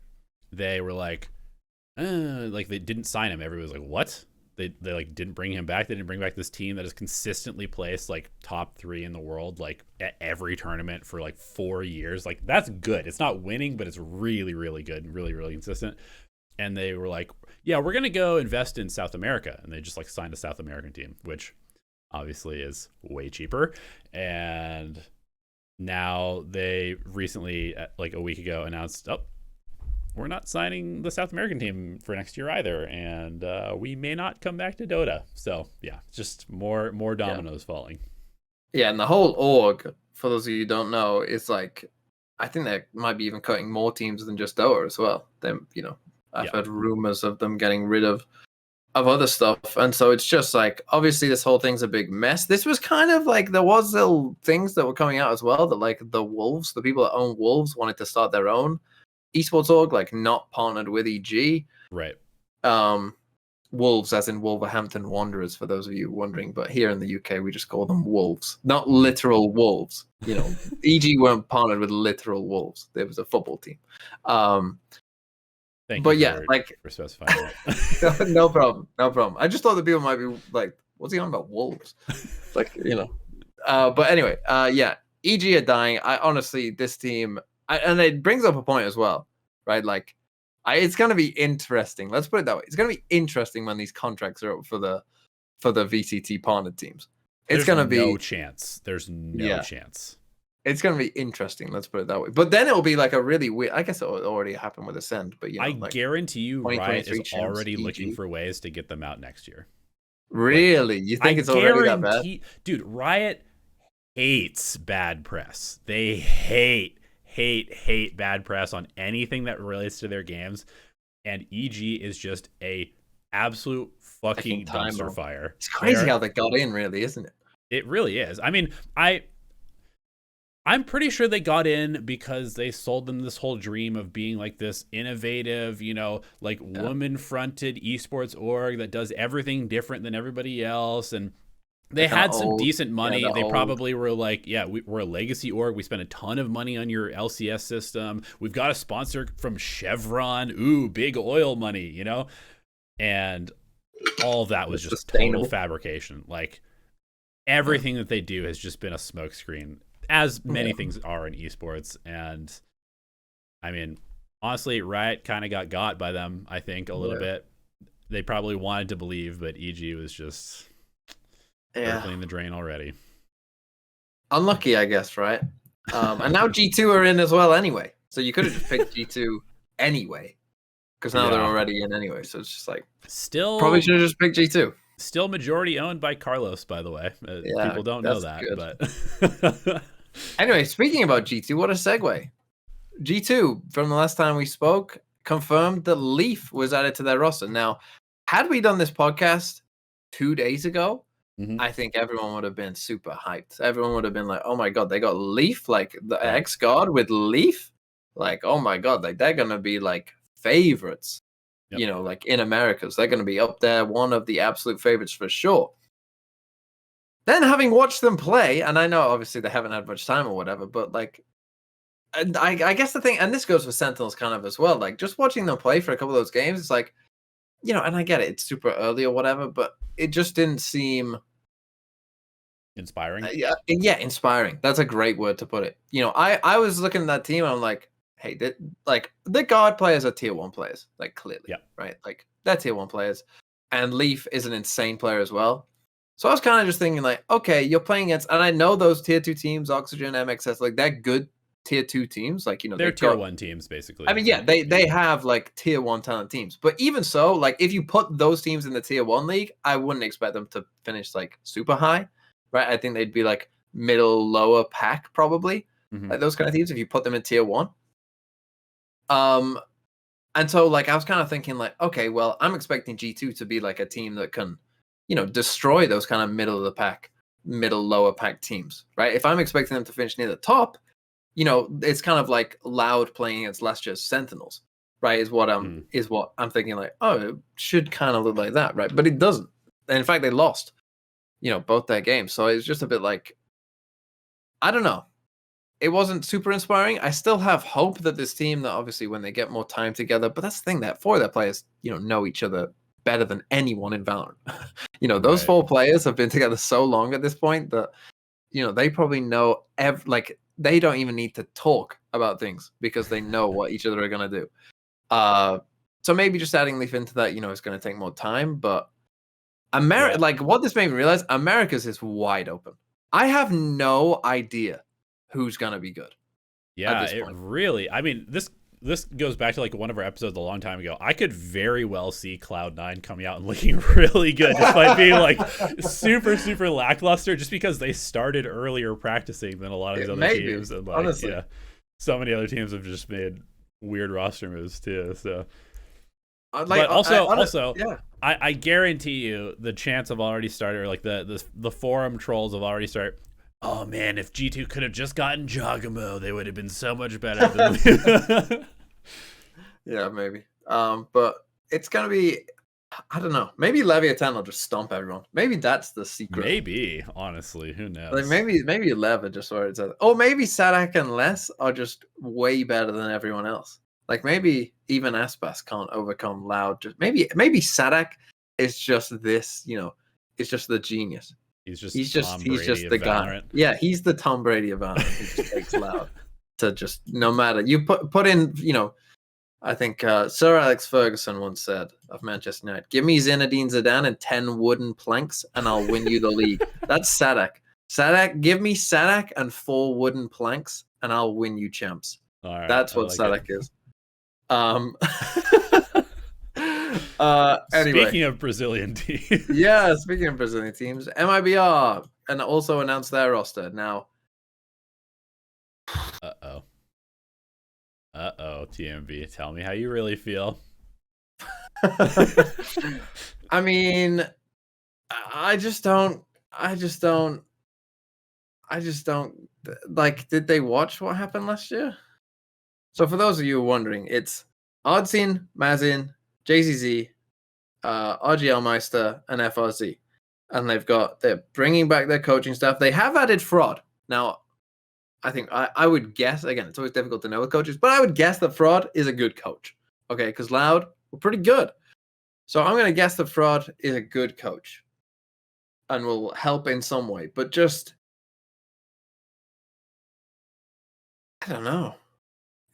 S1: they were like they didn't sign him. Everybody was like, what? They like didn't bring him back. They didn't bring back this team that has consistently placed like top 3 in the world, like at every tournament for like 4 years. Like that's good. It's not winning, but it's really, really good and really, really consistent. And they were like, yeah, we're going to go invest in South America. And they just like signed a South American team, which obviously is way cheaper. And now they recently, like a week ago, announced, we're not signing the South American team for next year either, and we may not come back to Dota. So yeah, just more dominoes falling.
S2: Yeah, and the whole org, for those of you who don't know, is like, I think they might be even cutting more teams than just Dota as well. Them, I've heard rumors of them getting rid of other stuff, and so it's just like, obviously this whole thing's a big mess. This was kind of like, there was little things that were coming out as well, that like the Wolves, the people that own Wolves, wanted to start their own Esports Org, like not partnered with EG.
S1: Right.
S2: Wolves, as in Wolverhampton Wanderers, for those of you wondering, but here in the UK we just call them Wolves, not literal wolves. EG weren't partnered with literal wolves. There was a football team.
S1: Thank
S2: but
S1: you
S2: yeah,
S1: for specifying that.
S2: no problem. I just thought the people might be like, what's he on about wolves? Like, but anyway, yeah, EG are dying. I honestly, this team, and it brings up a point as well, right? Like, it's going to be interesting. Let's put it that way. It's going to be interesting when these contracts are up for the VCT partnered teams. It's going to be
S1: no chance. There's no chance.
S2: It's going to be interesting. Let's put it that way. But then it will be like a really weird. I guess it already happened with Acend. But
S1: I guarantee you, Riot is already looking for ways to get them out next year.
S2: Really? You think it's already that bad?
S1: Dude, Riot hates bad press. They hate bad press on anything that relates to their games, and EG is just a absolute fucking dumpster fire.
S2: It's crazy how they got in, really, isn't it?
S1: It really is. I mean, I'm pretty sure they got in because they sold them this whole dream of being like this innovative, woman-fronted esports org that does everything different than everybody else, and they had some decent money. They probably were like, yeah, we're a legacy org. We spent a ton of money on your LCS system. We've got a sponsor from Chevron. Ooh, big oil money, And all of that was just total fabrication. Like, everything that they do has just been a smokescreen, as many things are in esports. And, I mean, honestly, Riot kind of got by them, I think, a little bit. They probably wanted to believe, but EG was just... in the drain already.
S2: Unlucky, I guess, right? And now G2 are in as well anyway. So you could have just picked G2 anyway. Because now they're already in anyway. So it's just like, probably should have just picked G2.
S1: Still majority owned by Carlos, by the way. People don't know that.
S2: Good. But anyway, speaking about G2, what a segue. G2, from the last time we spoke, confirmed that Leaf was added to their roster. Now, had we done this podcast 2 days ago, I think everyone would have been super hyped. Everyone would have been like, oh my God, they got Leaf, like the X-God with Leaf. Like, oh my God, like they're going to be like favorites, like in Americas. They're going to be up there, one of the absolute favorites for sure. Then having watched them play, and I know obviously they haven't had much time or whatever, but like, and I guess the thing, and this goes for Sentinels kind of as well, like just watching them play for a couple of those games, it's like, and I get it, it's super early or whatever, but it just didn't seem
S1: inspiring.
S2: Yeah, inspiring. That's a great word to put it. I was looking at that team and I'm like, hey, the guard players are tier 1 players, like clearly, right? Like they're tier 1 players, and Leaf is an insane player as well. So I was kind of just thinking like, okay, you're playing against, and I know those tier 2 teams, Oxygen, MXS, like they're good tier 2 teams, like
S1: they're tier 1 teams basically.
S2: I mean, yeah, they have like tier 1 talent teams, but even so, like if you put those teams in the tier 1 league, I wouldn't expect them to finish like super high, right? I think they'd be like middle lower pack probably, like those kind of teams if you put them in tier 1. And so like I was kind of thinking like, okay, well, I'm expecting G2 to be like a team that can, destroy those kind of middle of the pack middle lower pack teams, right? If I'm expecting them to finish near the top, you know, it's kind of like Loud playing against last year's Sentinels, right? Is what I'm thinking, like, oh, it should kind of look like that, right? But it doesn't. And in fact, they lost, you know, both their games. So it's just a bit like, I don't know. It wasn't super inspiring. I still have hope that this team, that obviously when they get more time together, but that's the thing, that 4 of their players, you know each other better than anyone in Valorant. You know, those 4 players have been together so long at this point that, you know, they probably know, like, they don't even need to talk about things because they know what each other are going to do. So maybe just adding Leaf into that, you know, is going to take more time, but like, what this made me realize, Americas is wide open. I have no idea who's going to be good.
S1: Yeah, it really, I mean, this goes back to like one of our episodes a long time ago. I could very well see Cloud9 coming out and looking really good, despite being like super, super lackluster, just because they started earlier practicing than a lot of these other teams. And like, honestly, yeah, so many other teams have just made weird roster moves too. So, but also, yeah. I guarantee you the chants have already started, or like the forum trolls have already started. Oh man, if G2 could have just gotten Jogamo, they would have been so much better than
S2: Yeah, maybe. But it's gonna be, I don't know. Maybe Leviathan will just stomp everyone. Maybe that's the secret.
S1: Maybe, honestly, who knows?
S2: Like maybe Lev just where it's at. Oh, maybe Saadhak and Les are just way better than everyone else. Like maybe even Aspas can't overcome Loud. Just maybe Saadhak is just this, you know, it's just the genius. He's just the guy. Yeah, he's the Tom Brady of Valorant. He just takes Loud to just, no matter, you put in, you know, I think Sir Alex Ferguson once said of Manchester United, "Give me Zinedine Zidane and 10 wooden planks, and I'll win you the league." That's Saadhak. Saadhak, give me Saadhak and 4 wooden planks, and I'll win you champs. All right, that's what Saadhak is. Anyway.
S1: Speaking of Brazilian teams.
S2: Yeah, speaking of Brazilian teams, MiBR and also announced their roster. Now,
S1: TMV, tell me how you really feel.
S2: I mean, I just don't like, did they watch what happened last year? So for those of you wondering, it's Odzin, Mazin, JZZ, RGL Meister, and fRoD. And they're bringing back their coaching staff. They have added fRoD. Now, I think I would guess, again, it's always difficult to know with coaches, but I would guess that fRoD is a good coach. Okay, because Loud were pretty good. So I'm going to guess that fRoD is a good coach and will help in some way. But just, I don't know.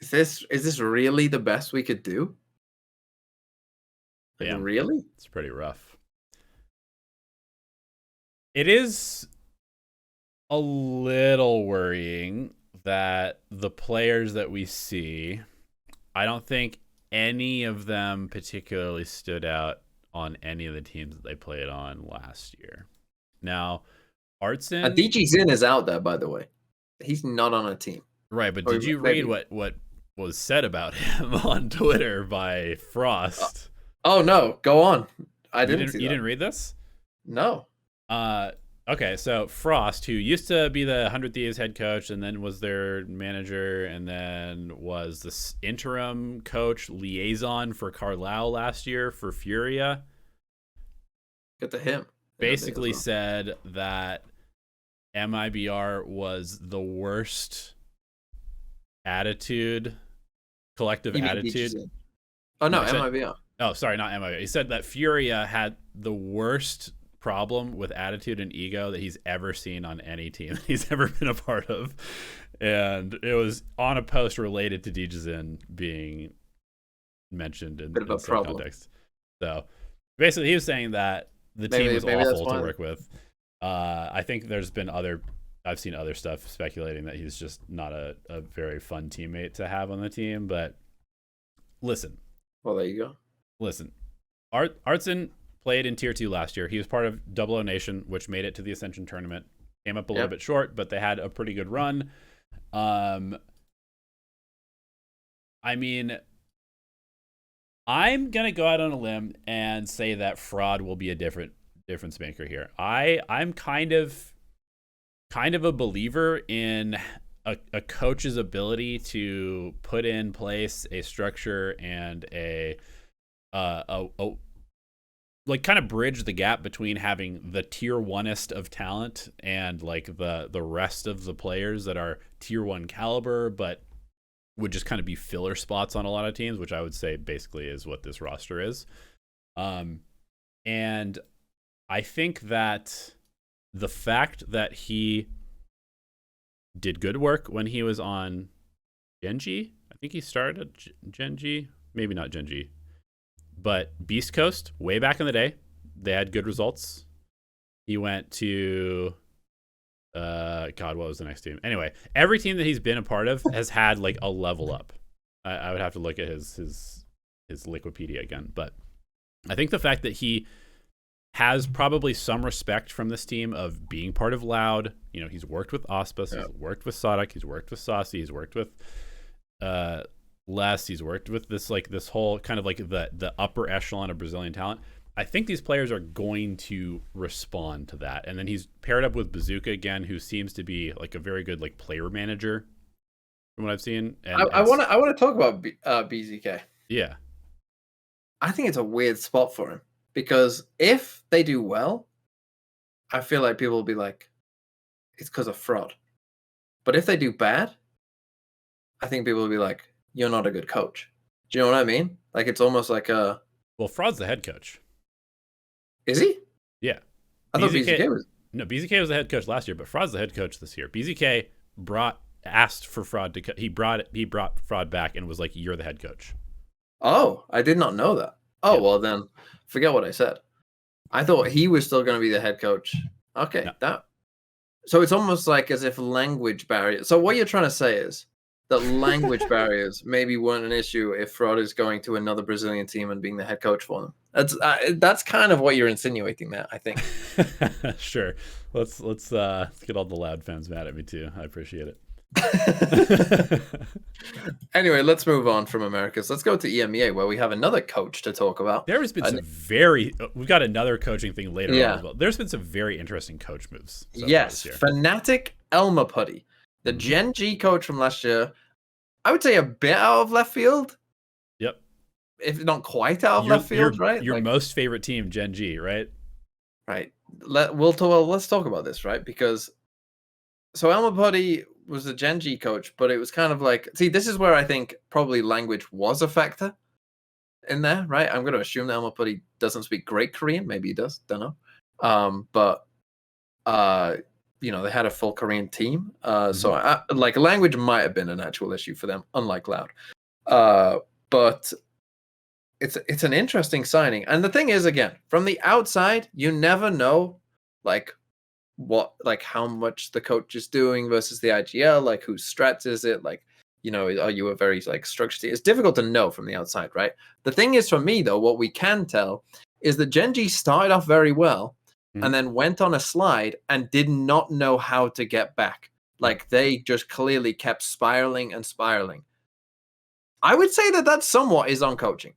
S2: Is this really the best we could do? Like, yeah, really?
S1: It's pretty rough. It is a little worrying that the players that we see, I don't think any of them particularly stood out on any of the teams that they played on last year. Now, Artson,
S2: Dgzin is out there, by the way. He's not on a team.
S1: Right, but did you read what was said about him on Twitter by fRoD?
S2: Oh no, go on. You
S1: didn't read this?
S2: No.
S1: Okay, so fRoD, who used to be the 100 Thieves head coach and then was their manager and then was the interim coach liaison for Carlisle last year for Furia.
S2: Good to him.
S1: Basically said that MiBR was the worst collective attitude.
S2: Oh no, MiBR.
S1: Oh, sorry, not MiBR. He said that Furia had the worst problem with attitude and ego that he's ever seen on any team he's ever been a part of, and it was on a post related to Dgzin being mentioned in some context. So basically, he was saying that the team was awful to work with. I think I've seen other stuff speculating that he's just not a very fun teammate to have on the team. But listen,
S2: well, there you go.
S1: Listen, Artson played in Tier 2 last year. He was part of Double O Nation, which made it to the Ascension tournament. Came up a little bit short, but they had a pretty good run. I mean, I'm going to go out on a limb and say that fRoD will be a difference maker here. I'm kind of kind of a believer in a coach's ability to put in place a structure and a like kind of bridge the gap between having the tier 1est of talent and like the rest of the players that are tier 1 caliber, but would just kind of be filler spots on a lot of teams, which I would say basically is what this roster is. And I think that the fact that he did good work when he was on Gen.G, I think he started at Gen.G, maybe not Gen.G, but Beast Coast, way back in the day, they had good results. He went to, God, what was the next team? Anyway, every team that he's been a part of has had like a level up. I would have to look at his Wikipedia again, but I think the fact that he has probably some respect from this team of being part of Loud. You know, he's worked with Auspus, he's worked with Saadhak, he's worked with Saucy, he's worked with Les, he's worked with this whole kind of like the upper echelon of Brazilian talent. I think these players are going to respond to that. And then he's paired up with Bazooka again, who seems to be like a very good like player manager from what I've seen. And
S2: I want to talk about BZK.
S1: Yeah.
S2: I think it's a weird spot for him. Because if they do well, I feel like people will be like, it's because of fRoD. But if they do bad, I think people will be like, you're not a good coach. Do you know what I mean? Like, it's almost like a...
S1: Well, fRoD's the head coach.
S2: Is he?
S1: Yeah.
S2: I thought BZK was...
S1: No, BZK was the head coach last year, but fRoD's the head coach this year. BZK asked for fRoD to... He brought fRoD back and was like, you're the head coach.
S2: Oh, I did not know that. Oh, yeah. Well then... Forget what I said. I thought he was still going to be the head coach. Okay, no. So it's almost like as if language barriers. So what you're trying to say is that language barriers maybe weren't an issue if fRoD is going to another Brazilian team and being the head coach for them. That's kind of what you're insinuating there, I think.
S1: Sure. Let's get all the Loud fans mad at me too. I appreciate it.
S2: Anyway, let's move on from Americas. Let's go to EMEA, where we have another coach to talk about.
S1: There has been we've got another coaching thing later on as well. There's been some very interesting coach moves.
S2: Yes, Fnatic Elmapuddy, the Gen.G coach from last year. I would say a bit out of left field.
S1: Yep.
S2: If not quite out of left field, right?
S1: Your most favorite team, Gen.G, right?
S2: Right. Let's talk about this, right? Because so Elmapuddy was the Gen.G coach, but it was kind of like, see, this is where I think probably language was a factor in there, right? I'm going to assume that Elmapuddy doesn't speak great Korean. Maybe he does. Don't know. But you know, they had a full Korean team. So like language might have been an actual issue for them, unlike Loud. But it's an interesting signing. And the thing is, again, from the outside, you never know, like, how much the coach is doing versus the IGL, like whose strats is it, like, you know, are you a very like structured team? It's difficult to know from the outside, right? The thing is, for me though, what we can tell is that Gen.G started off very well and then went on a slide and did not know how to get back. Like they just clearly kept spiraling and spiraling. I would say that somewhat is on coaching,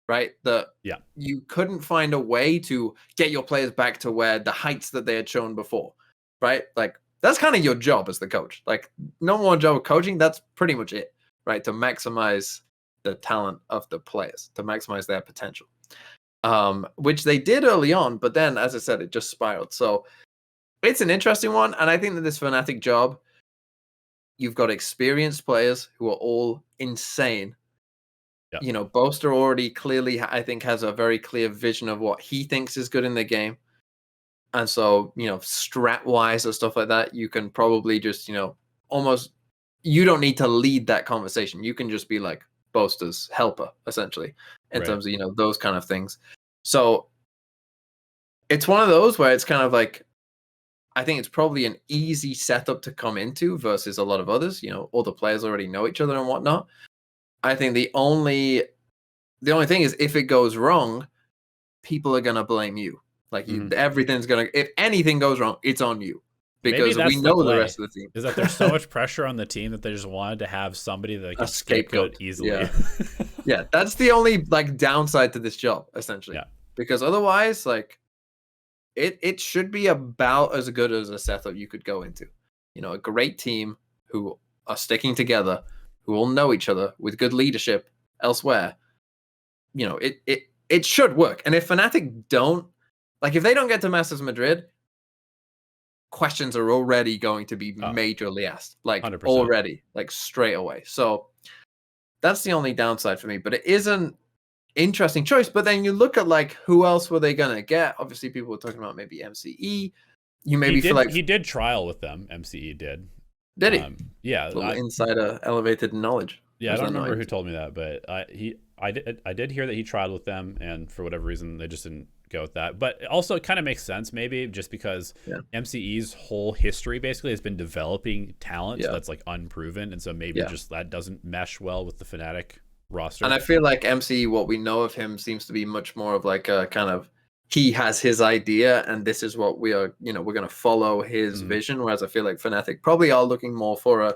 S2: right? That you couldn't find a way to get your players back to where the heights that they had shown before, right? Like that's kind of your job as the coach. Like no more job of coaching. That's pretty much it, right? To maximize the talent of the players, to maximize their potential, which they did early on. But then, as I said, it just spiraled. So it's an interesting one. And I think that this Fnatic job, you've got experienced players who are all insane. Yep. You know, Boaster already clearly, I think, has a very clear vision of what he thinks is good in the game. And so, you know, strat-wise or stuff like that, you can probably just, you know, almost, you don't need to lead that conversation. You can just be like Boaster's helper, essentially, in terms of, you know, those kind of things. So it's one of those where it's kind of like, I think it's probably an easy setup to come into versus a lot of others. You know, all the players already know each other and whatnot. I think the only thing is, if it goes wrong, people are gonna blame you. Like everything's gonna. If anything goes wrong, it's on you because we know the rest of the team.
S1: Is that there's so much pressure on the team that they just wanted to have somebody that could scapegoat easily.
S2: Yeah. Yeah, that's the only like downside to this job, essentially. Yeah. Because otherwise, like, it should be about as good as a setup you could go into. a great team who are sticking together, who all know each other with good leadership elsewhere, it should work. And if Fnatic don't, if they don't get to Masters Madrid, questions are already going to be majorly asked, 100%. Already, straight away. So that's the only downside for me, but it is an interesting choice. But then you look at who else were they gonna get? Obviously, people were talking about maybe MCE.
S1: He did trial with them. MCE did.
S2: Did he?
S1: Yeah.
S2: Insider elevated knowledge.
S1: Yeah, I don't remember who told me that, but I did hear that he tried with them, and for whatever reason they just didn't go with that. But also it kind of makes sense, maybe just because MCE's whole history basically has been developing talent that's unproven, and so maybe just that doesn't mesh well with the Fnatic roster.
S2: And I feel like MCE, what we know of him, seems to be much more of a kind of, he has his idea and this is what we are, we're going to follow his vision. Whereas I feel like Fnatic probably are looking more for a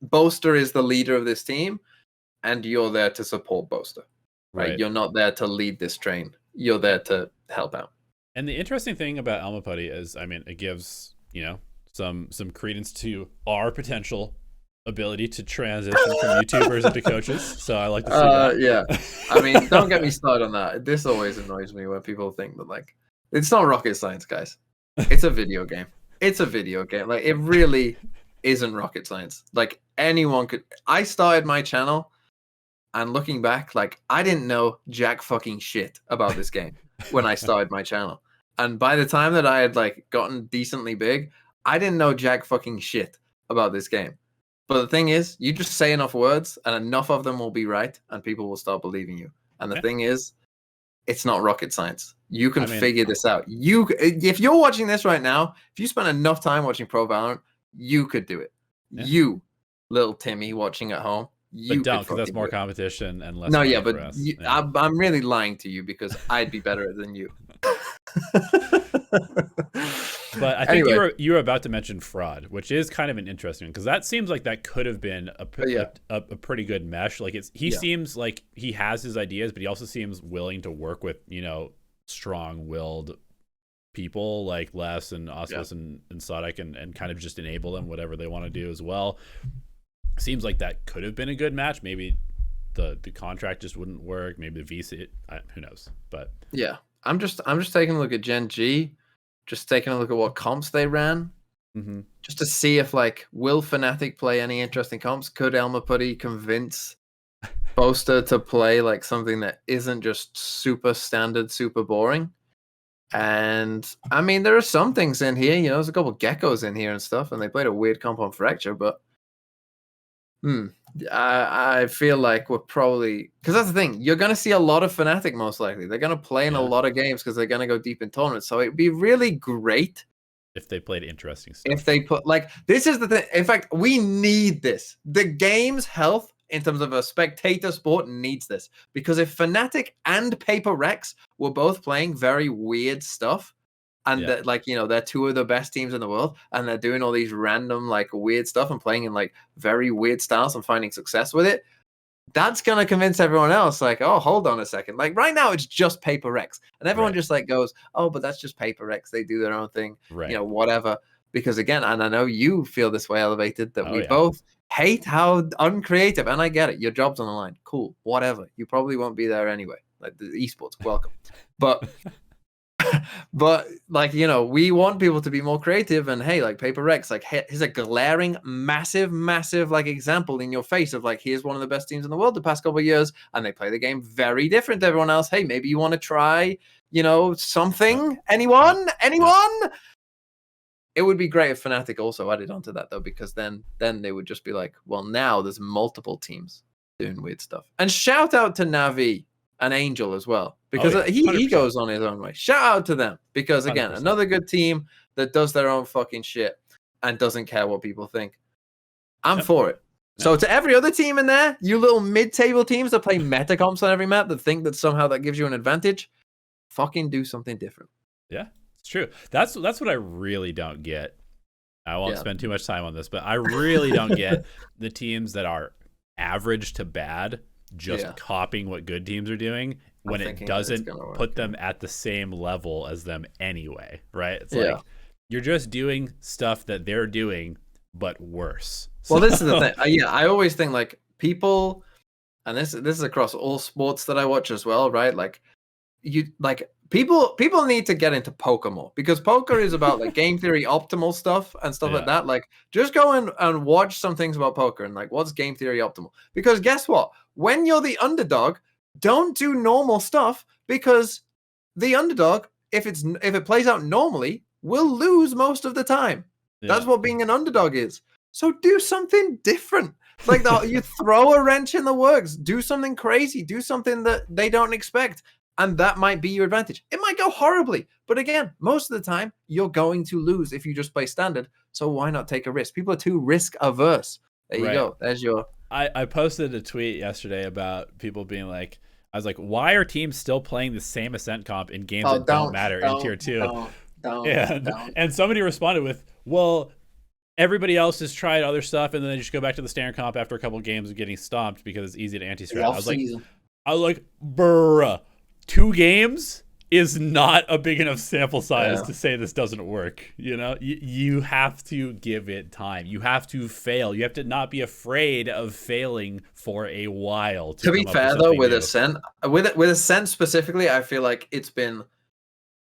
S2: Boaster is the leader of this team and you're there to support Boaster, right? You're not there to lead this train. You're there to help out.
S1: And the interesting thing about Elmapuddy is, it gives, some credence to our potential ability to transition from YouTubers into coaches. So I like to see that.
S2: Yeah. Don't get me started on that. This always annoys me when people think that it's not rocket science, guys. It's a video game. It's a video game. It really isn't rocket science. Anyone could. I started my channel and looking back, I didn't know jack fucking shit about this game when I started my channel. And by the time that I had gotten decently big, I didn't know jack fucking shit about this game. But the thing is, you just say enough words and enough of them will be right and people will start believing you. And the thing is, it's not rocket science. You can figure this out. If you're watching this right now, if you spend enough time watching Pro Valorant, you could do it. Yeah. You, little Timmy watching at home,
S1: but don't, because that's more competition and less.
S2: No, yeah, but I'm really lying to you because I'd be better than you.
S1: But I think you were about to mention fRoD, which is kind of an interesting one because that seems like that could have been a pretty good mesh. He seems like he has his ideas, but he also seems willing to work with strong-willed people like Les and Osmus and Saadhak and kind of just enable them whatever they want to do as well. Seems like that could have been a good match. Maybe the contract just wouldn't work. Maybe the VC, who knows? But
S2: yeah, I'm just taking a look at Gen.G, just taking a look at what comps they ran, just to see if will Fnatic play any interesting comps? Could Elmapuddy convince Boaster to play something that isn't just super standard, super boring? And there are some things in here. There's a couple of geckos in here and stuff, and they played a weird comp on Fracture, but I feel like we're probably, because that's the thing, you're going to see a lot of Fnatic most likely. They're going to play in a lot of games because they're going to go deep in tournaments. So it'd be really great
S1: if they played interesting stuff.
S2: If they put this is the thing. In fact, we need this. The game's health in terms of a spectator sport needs this, because if Fnatic and Paper Rex were both playing very weird stuff, and they're two of the best teams in the world, and they're doing all these random weird stuff and playing in very weird styles and finding success with it, that's gonna convince everyone else oh, hold on a second, right now it's just Paper Rex, and everyone just goes, oh, but that's just Paper Rex, they do their own thing, whatever. Because again, and I know you feel this way, Elevated, that we both hate how uncreative, and I get it, your job's on the line, cool, whatever, you probably won't be there anyway, the esports, welcome. But we want people to be more creative, and hey, Paper Rex, here's a glaring massive example in your face of here's one of the best teams in the world the past couple of years, and they play the game very different to everyone else. Hey, maybe you want to try something. Anyone? It would be great if Fnatic also added onto that, though, because then they would just be well, now there's multiple teams doing weird stuff. And shout out to Navi and Angel as well, because he goes on his own way. Shout out to them, because again, 100%. Another good team that does their own fucking shit and doesn't care what people think. I'm for it. So to every other team in there, you little mid-table teams that play meta comps on every map that think that somehow that gives you an advantage, fucking do something different.
S1: Yeah, it's true. That's what I really don't get. I won't spend too much time on this, but I really don't get the teams that are average to bad just copying what good teams are doing when it doesn't put them at the same level as them anyway, right? It's You're just doing stuff that they're doing, but worse.
S2: Well, this is the thing. Yeah, I always think like people, and this is across all sports that I watch as well, right? Like people need to get into poker more, because poker is about like game theory optimal stuff and stuff like that. Like just go and watch some things about poker and like what's game theory optimal. Because guess what? When you're the underdog, don't do normal stuff, because the underdog, if it plays out normally, will lose most of the time. That's what being an underdog is. So do something different. It's like you throw a wrench in the works, do something crazy, do something that they don't expect. And that might be your advantage. It might go horribly, but again, most of the time, you're going to lose if you just play standard. So why not take a risk? People are too risk averse. There you go. There's your...
S1: I posted a tweet yesterday about people being like, I was like, why are teams still playing the same Ascent comp in games that don't matter in Tier 2? And somebody responded with, well, everybody else has tried other stuff, and then they just go back to the standard comp after a couple games of getting stomped because it's easy to anti-strat. I was like, bruh. 2 games is not a big enough sample size to say this doesn't work. You know, you have to give it time. You have to fail. You have to not be afraid of failing for a while.
S2: To be fair, though, with Ascent, with Ascent specifically, I feel like it's been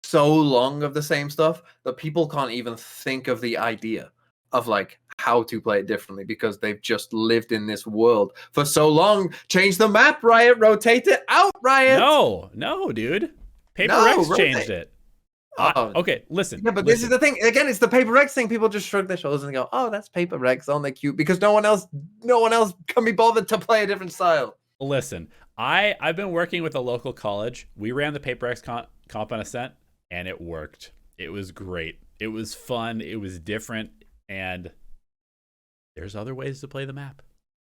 S2: so long of the same stuff that people can't even think of the idea of like how to play it differently, because they've just lived in this world for so long. Change the map, Riot. Rotate it out, Riot.
S1: No, dude. Paper Rex changed it. Okay, listen.
S2: Yeah, but this is the thing. Again, it's the Paper Rex thing. People just shrug their shoulders and go, "Oh, that's Paper Rex. Oh, they're cute," because no one else can be bothered to play a different style.
S1: Listen, I've been working with a local college. We ran the Paper Rex comp on Ascent, and it worked. It was great. It was fun. It was different, and there's other ways to play the map.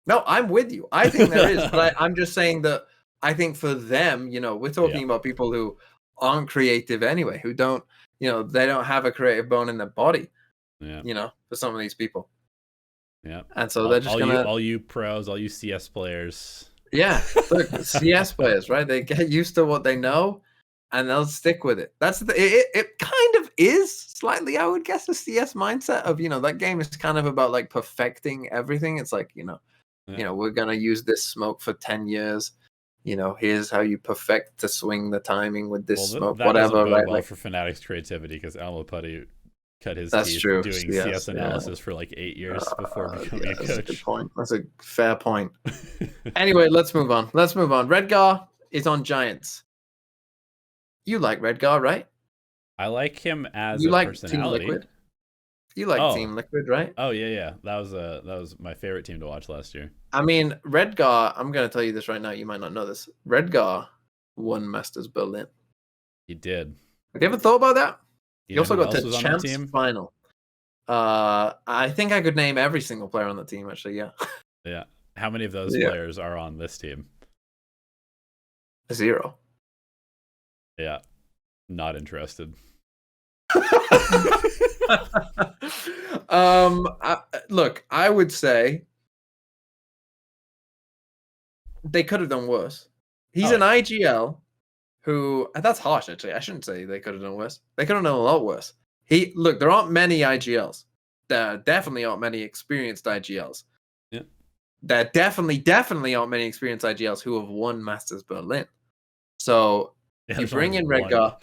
S2: No, I'm with you. I think there is, but I'm just saying that I think for them, you know, we're talking about people who aren't creative anyway, who don't, you know, they don't have a creative bone in their body.
S1: Yeah.
S2: You know, for some of these people.
S1: Yeah.
S2: And so they're just
S1: all you pros, all you CS players.
S2: Yeah, look, CS players, right? They get used to what they know, and they'll stick with it. That's it kind of is slightly, I would guess, a CS mindset of, you know, that game is kind of about like perfecting everything. It's like, you know, we're gonna use this smoke for 10 years. You know, here's how you perfect to swing the timing with this smoke,
S1: that
S2: whatever.
S1: Right? Well, for Fnatic's creativity, because Elmapuddy cut his teeth doing CS analysis for like 8 years before becoming a coach.
S2: That's a good point. That's a fair point. Anyway, let's move on. Redgar is on Giants. You like Redgar, right?
S1: I like him as a personality.
S2: Team Liquid? You like Team Liquid, right?
S1: Oh yeah. That was my favorite team to watch last year.
S2: I mean, Redgar, I'm gonna tell you this right now. You might not know this. Redgar won Masters Berlin.
S1: He did.
S2: Have you ever thought about that?
S1: You
S2: He also got to Champs Final. I think I could name every single player on the team, actually, yeah.
S1: Yeah. How many of those players are on this team?
S2: 0.
S1: Yeah. Not interested.
S2: Look, I would say they could have done worse. He's an IGL who, that's harsh actually. I shouldn't say they could have done worse. They could have done a lot worse. Look, there aren't many IGLs. There definitely aren't many experienced IGLs.
S1: Yeah.
S2: There definitely aren't many experienced IGLs who have won Masters Berlin. So you bring in Redgar.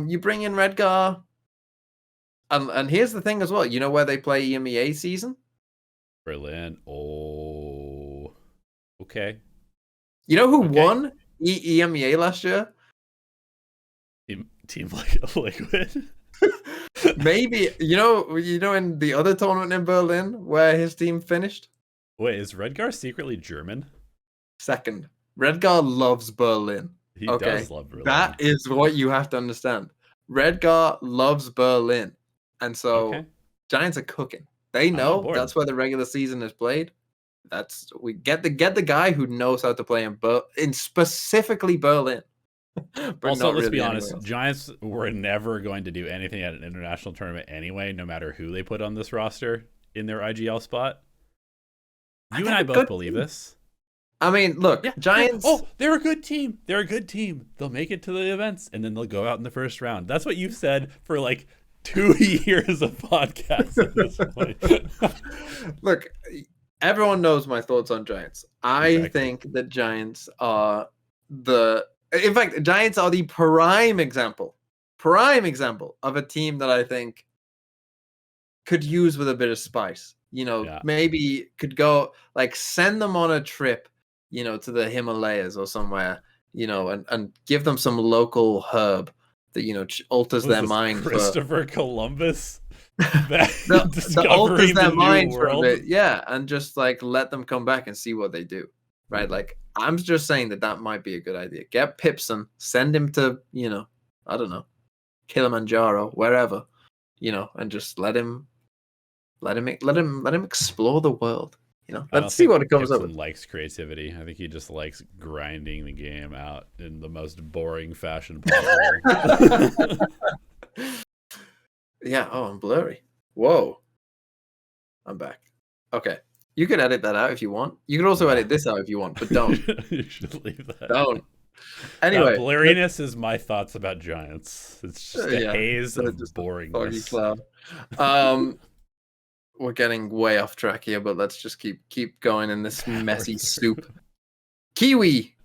S2: You bring in Redgar, and here's the thing as well. You know where they play EMEA season?
S1: Berlin. Oh, okay.
S2: You know who won EMEA last year?
S1: Team Liquid.
S2: Maybe you know in the other tournament in Berlin where his team finished.
S1: Wait, is Redgar secretly German?
S2: Second, Redgar loves Berlin.
S1: He does love Berlin.
S2: That is what you have to understand. Redgar loves Berlin, and so Giants are cooking. They know that's where the regular season is played. We get the guy who knows how to play in specifically Berlin.
S1: Also, let's be honest, Giants were never going to do anything at an international tournament anyway, no matter who they put on this roster in their IGL spot. You and I both believe this.
S2: I mean, look, Giants.
S1: Oh, they're a good team. They're a good team. They'll make it to the events, and then they'll go out in the first round. That's what you've said for like 2 years of podcasts at this point.
S2: Look, everyone knows my thoughts on Giants. I think that Giants are in fact, Giants are the prime example of a team that I think could use with a bit of spice. Maybe could go like send them on a trip, to the Himalayas or somewhere, and give them some local herb that alters their mind.
S1: Christopher Columbus.
S2: that alters their mind for a bit, and just like let them come back and see what they do, right? Like I'm just saying that might be a good idea. Get Pipson, send him to I don't know, Kilimanjaro, wherever, and just let him explore the world. Let's see what it comes up with.
S1: Likes creativity. I think he just likes grinding the game out in the most boring fashion possible.
S2: Yeah. Oh, I'm blurry. Whoa. I'm back. Okay. You can edit that out if you want. You can also edit this out if you want, but don't.
S1: You should leave that.
S2: Don't. Anyway,
S1: that blurriness is my thoughts about Giants. It's just a haze of boringness.
S2: Foggy cloud. We're getting way off track here, but let's just keep going in this messy soup. Kiwi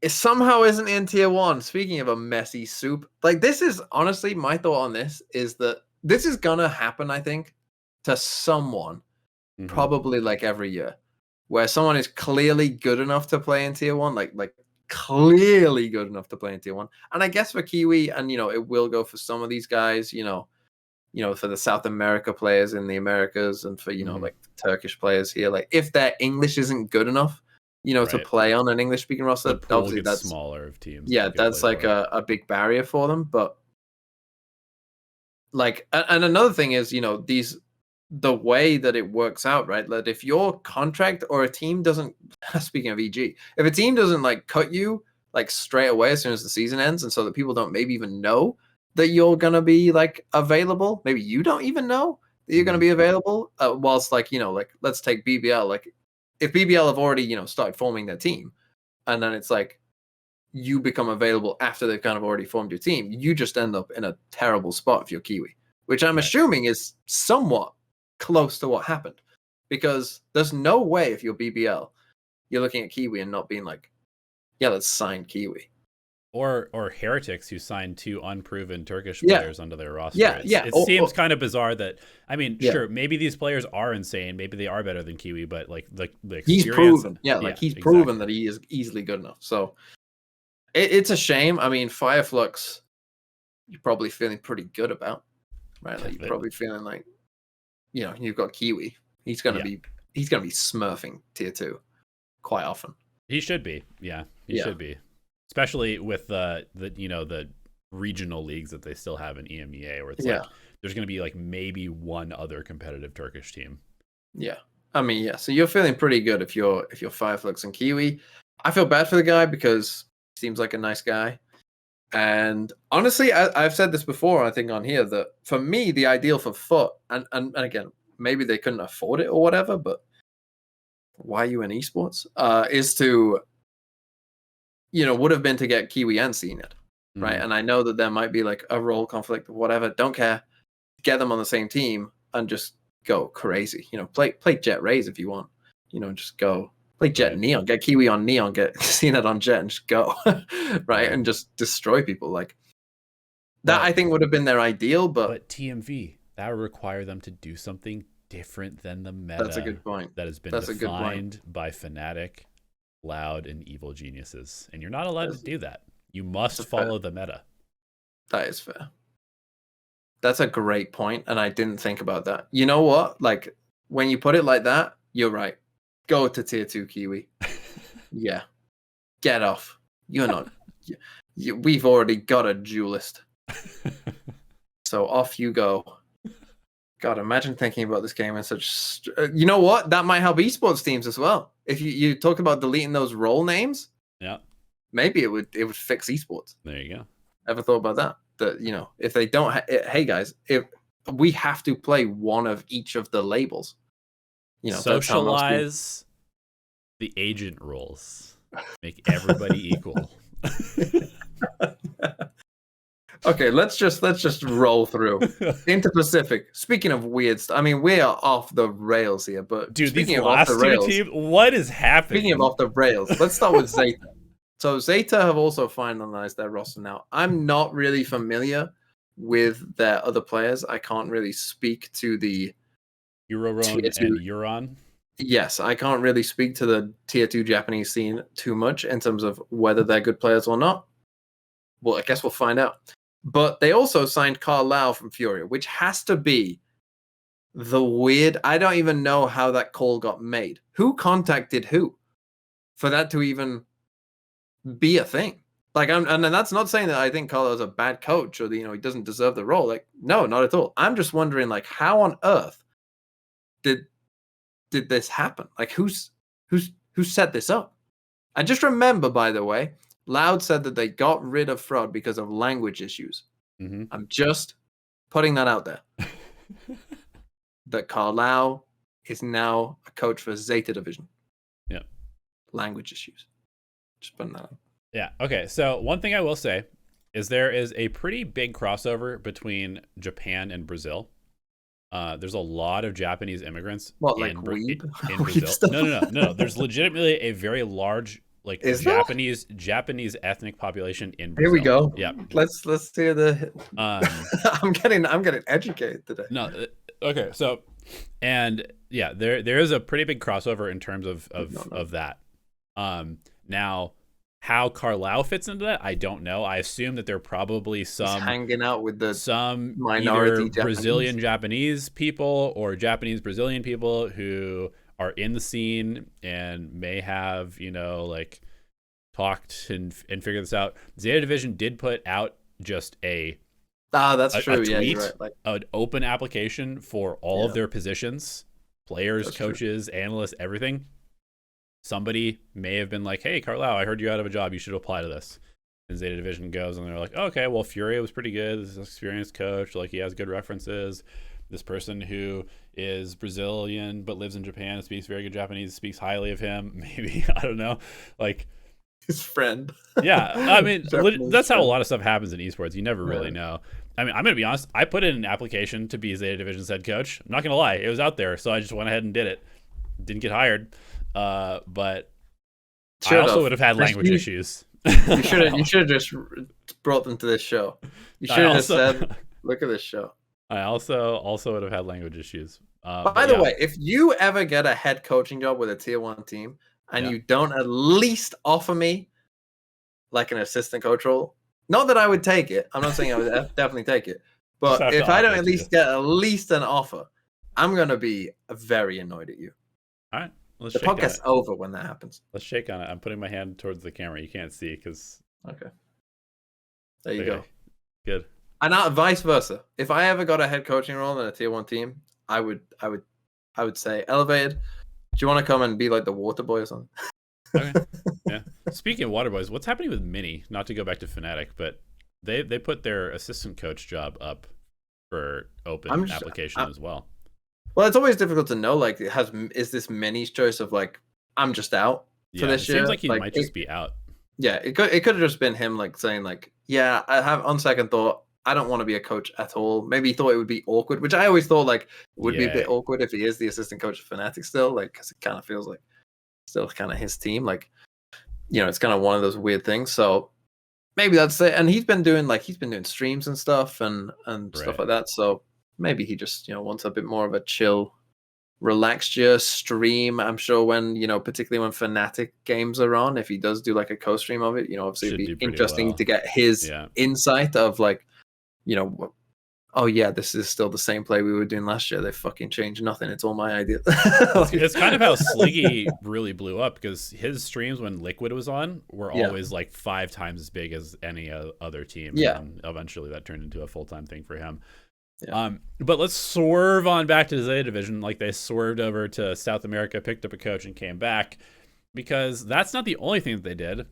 S2: somehow isn't in tier 1. Speaking of a messy soup, like this is honestly my thought on this is that this is gonna happen, I think, to someone probably like every year, where someone is clearly good enough to play in tier 1, like clearly good enough to play in tier 1. And I guess for Kiwi, and it will go for some of these guys, for the South America players in the Americas, and for like the Turkish players here, like if their English isn't good enough, to play on an English speaking roster, obviously that's
S1: smaller of teams.
S2: Yeah, that's like a big barrier for them. But like, and another thing is, the way that it works out, right? That if your contract or a team doesn't, speaking of EG, if a team doesn't like cut you like straight away as soon as the season ends, and so that people don't maybe even know that you're gonna be like available, maybe you don't even know that you're gonna be available. Whilst like like let's take BBL, like if BBL have already started forming their team, and then it's like you become available after they've kind of already formed your team, you just end up in a terrible spot if you're Kiwi, which I'm assuming is somewhat close to what happened, because there's no way if you're BBL, you're looking at Kiwi and not being like, yeah, let's sign Kiwi.
S1: Or Heretics, who signed 2 unproven Turkish players onto their roster. It seems kind of bizarre that, I mean, sure, maybe these players are insane, maybe they are better than Kiwi, but like the experience,
S2: he's proven, he's proven that he is easily good enough. So it's a shame. I mean, Fireflux, you're probably feeling pretty good about, right? Like you're probably feeling like, you've got Kiwi. He's gonna be smurfing tier 2 quite often.
S1: He should be, he should be. Especially with the regional leagues that they still have in EMEA, where it's like there's going to be like maybe one other competitive Turkish team. Yeah,
S2: I mean, so you're feeling pretty good if you're Fireflux and Kiwi. I feel bad for the guy because he seems like a nice guy, and honestly, I've said this before, I think on here, that for me the ideal for FUT, and again maybe they couldn't afford it or whatever, but why are you in esports? Is to would have been to get Kiwi and CNET, right? And I know that there might be like a role conflict or whatever. Don't care. Get them on the same team and just go crazy. Play Jett Raze if you want. Just go play Jett Neon. Get Kiwi on Neon. Get CNET on Jett and just go, right? And just destroy people. Like that, I think would have been their ideal. But
S1: TMV, that would require them to do something different than the meta.
S2: That's a good point.
S1: That has been defined by Fnatic, Loud, and Evil Geniuses, and you're not allowed to do that. You must follow the meta.
S2: That is fair. That's a great point, and I didn't think about that. You know what? Like when you put it like that, you're right. Go to tier 2 Kiwi. Yeah, get off. You're not. We've already got a duelist, so off you go. God, imagine thinking about this game in such. You know what? That might help esports teams as well. If you talk about deleting those role names, maybe it would fix esports.
S1: There you go.
S2: Ever thought about that? That if they don't, hey guys, if we have to play one of each of the labels,
S1: socialize the agent rules. Make everybody equal.
S2: Okay, let's just roll through into Pacific. Speaking of weird stuff, I mean, we are off the rails here, but
S1: dude, these
S2: speaking of
S1: last
S2: off the rails,
S1: two teams, what is happening?
S2: Speaking of off the rails, let's start with ZETA. So ZETA have also finalized their roster now. I'm not really familiar with their other players. I can't really speak to the
S1: Eurorone and Euron.
S2: Yes, I can't really speak to the tier 2 Japanese scene too much in terms of whether they're good players or not. Well, I guess we'll find out. But they also signed Carlisle from Furia, which has to be the weird. I don't even know how that call got made. Who contacted who for that to even be a thing? Like, and that's not saying that I think Carlisle's a bad coach or he doesn't deserve the role. Like, no, not at all. I'm just wondering, like, how on earth did this happen? Like, who set this up? I just remember, by the way, Loud said that they got rid of fRoD because of language issues.
S1: Mm-hmm.
S2: I'm just putting that out there. That Carlisle is now a coach for ZETA Division.
S1: Yeah.
S2: Language issues. Just putting that out.
S1: Yeah. Okay. So one thing I will say is there is a pretty big crossover between Japan and Brazil. There's a lot of Japanese immigrants in Brazil. No. There's legitimately a very large Japanese ethnic population in Brazil.
S2: Here we go.
S1: Yeah.
S2: Let's hear the. I'm getting educated today.
S1: No. Okay. So, and yeah, there is a pretty big crossover in terms of that. Now, how Carlisle fits into that, I don't know. I assume that there are probably some
S2: hanging out with
S1: some
S2: minority
S1: Brazilian Japanese people or Japanese Brazilian people who are in the scene and may have talked and figured this out. ZETA Division did put out just
S2: that's true.
S1: Tweet,
S2: yeah, you're right.
S1: an open application for all of their positions, players, coaches, analysts, everything. Somebody may have been like, hey, Carlisle, I heard you're out of a job. You should apply to this. And ZETA Division goes and they're like, okay, well, Furia was pretty good. This is an experienced coach. Like, he has good references. This person who is Brazilian but lives in Japan and speaks very good Japanese, speaks highly of him. Maybe, I don't know. Like,
S2: his friend.
S1: Yeah. I mean, that's how a lot of stuff happens in esports. You never really know. I mean, I'm going to be honest. I put in an application to be ZETA Division's head coach. I'm not going to lie. It was out there. So I just went ahead and did it. Didn't get hired. But I also would have had language issues.
S2: You should have just brought them to this show. You should have said, look at this show.
S1: I also would have had language issues.
S2: By the way, if you ever get a head coaching job with a tier 1 team and you don't at least offer me like an assistant coach role, not that I would take it. I'm not saying I would definitely take it. But if I don't at least get at least an offer, I'm going to be very annoyed at you.
S1: All right.
S2: The podcast's over when that happens.
S1: Let's shake on it. I'm putting my hand towards the camera. You can't see because.
S2: Okay. There you go.
S1: Good.
S2: And vice versa. If I ever got a head coaching role in a tier 1 team, I would say, Elevated, do you want to come and be like the water boy or something?
S1: Okay. Yeah. Speaking of water boys, what's happening with Mini? Not to go back to Fnatic, but they put their assistant coach job up for open application as well.
S2: Well, it's always difficult to know. Like, is this Mini's choice of like, I'm just out for this year?
S1: It seems like he might just be out.
S2: Yeah, it could have just been him like saying like, yeah, I have on second thought, I don't want to be a coach at all. Maybe he thought it would be awkward, which I always thought like would be a bit awkward if he is the assistant coach of Fnatic still, like because it kind of feels like still kind of his team, like it's kind of one of those weird things. So maybe that's it. And he's been doing streams and stuff and stuff like that. So maybe he just wants a bit more of a chill, relaxed stream. I'm sure when particularly when Fnatic games are on, if he does do like a co-stream of it, obviously it'd be interesting to get his insight of like, oh yeah, this is still the same play we were doing last year. They fucking changed nothing. It's all my idea.
S1: It's kind of how Sliggy really blew up because his streams when Liquid was on were always like 5 times as big as any other team.
S2: Yeah.
S1: And eventually that turned into a full-time thing for him.
S2: Yeah.
S1: But let's swerve on back to the ZETA Division, like they swerved over to South America, picked up a coach, and came back, because that's not the only thing that they did.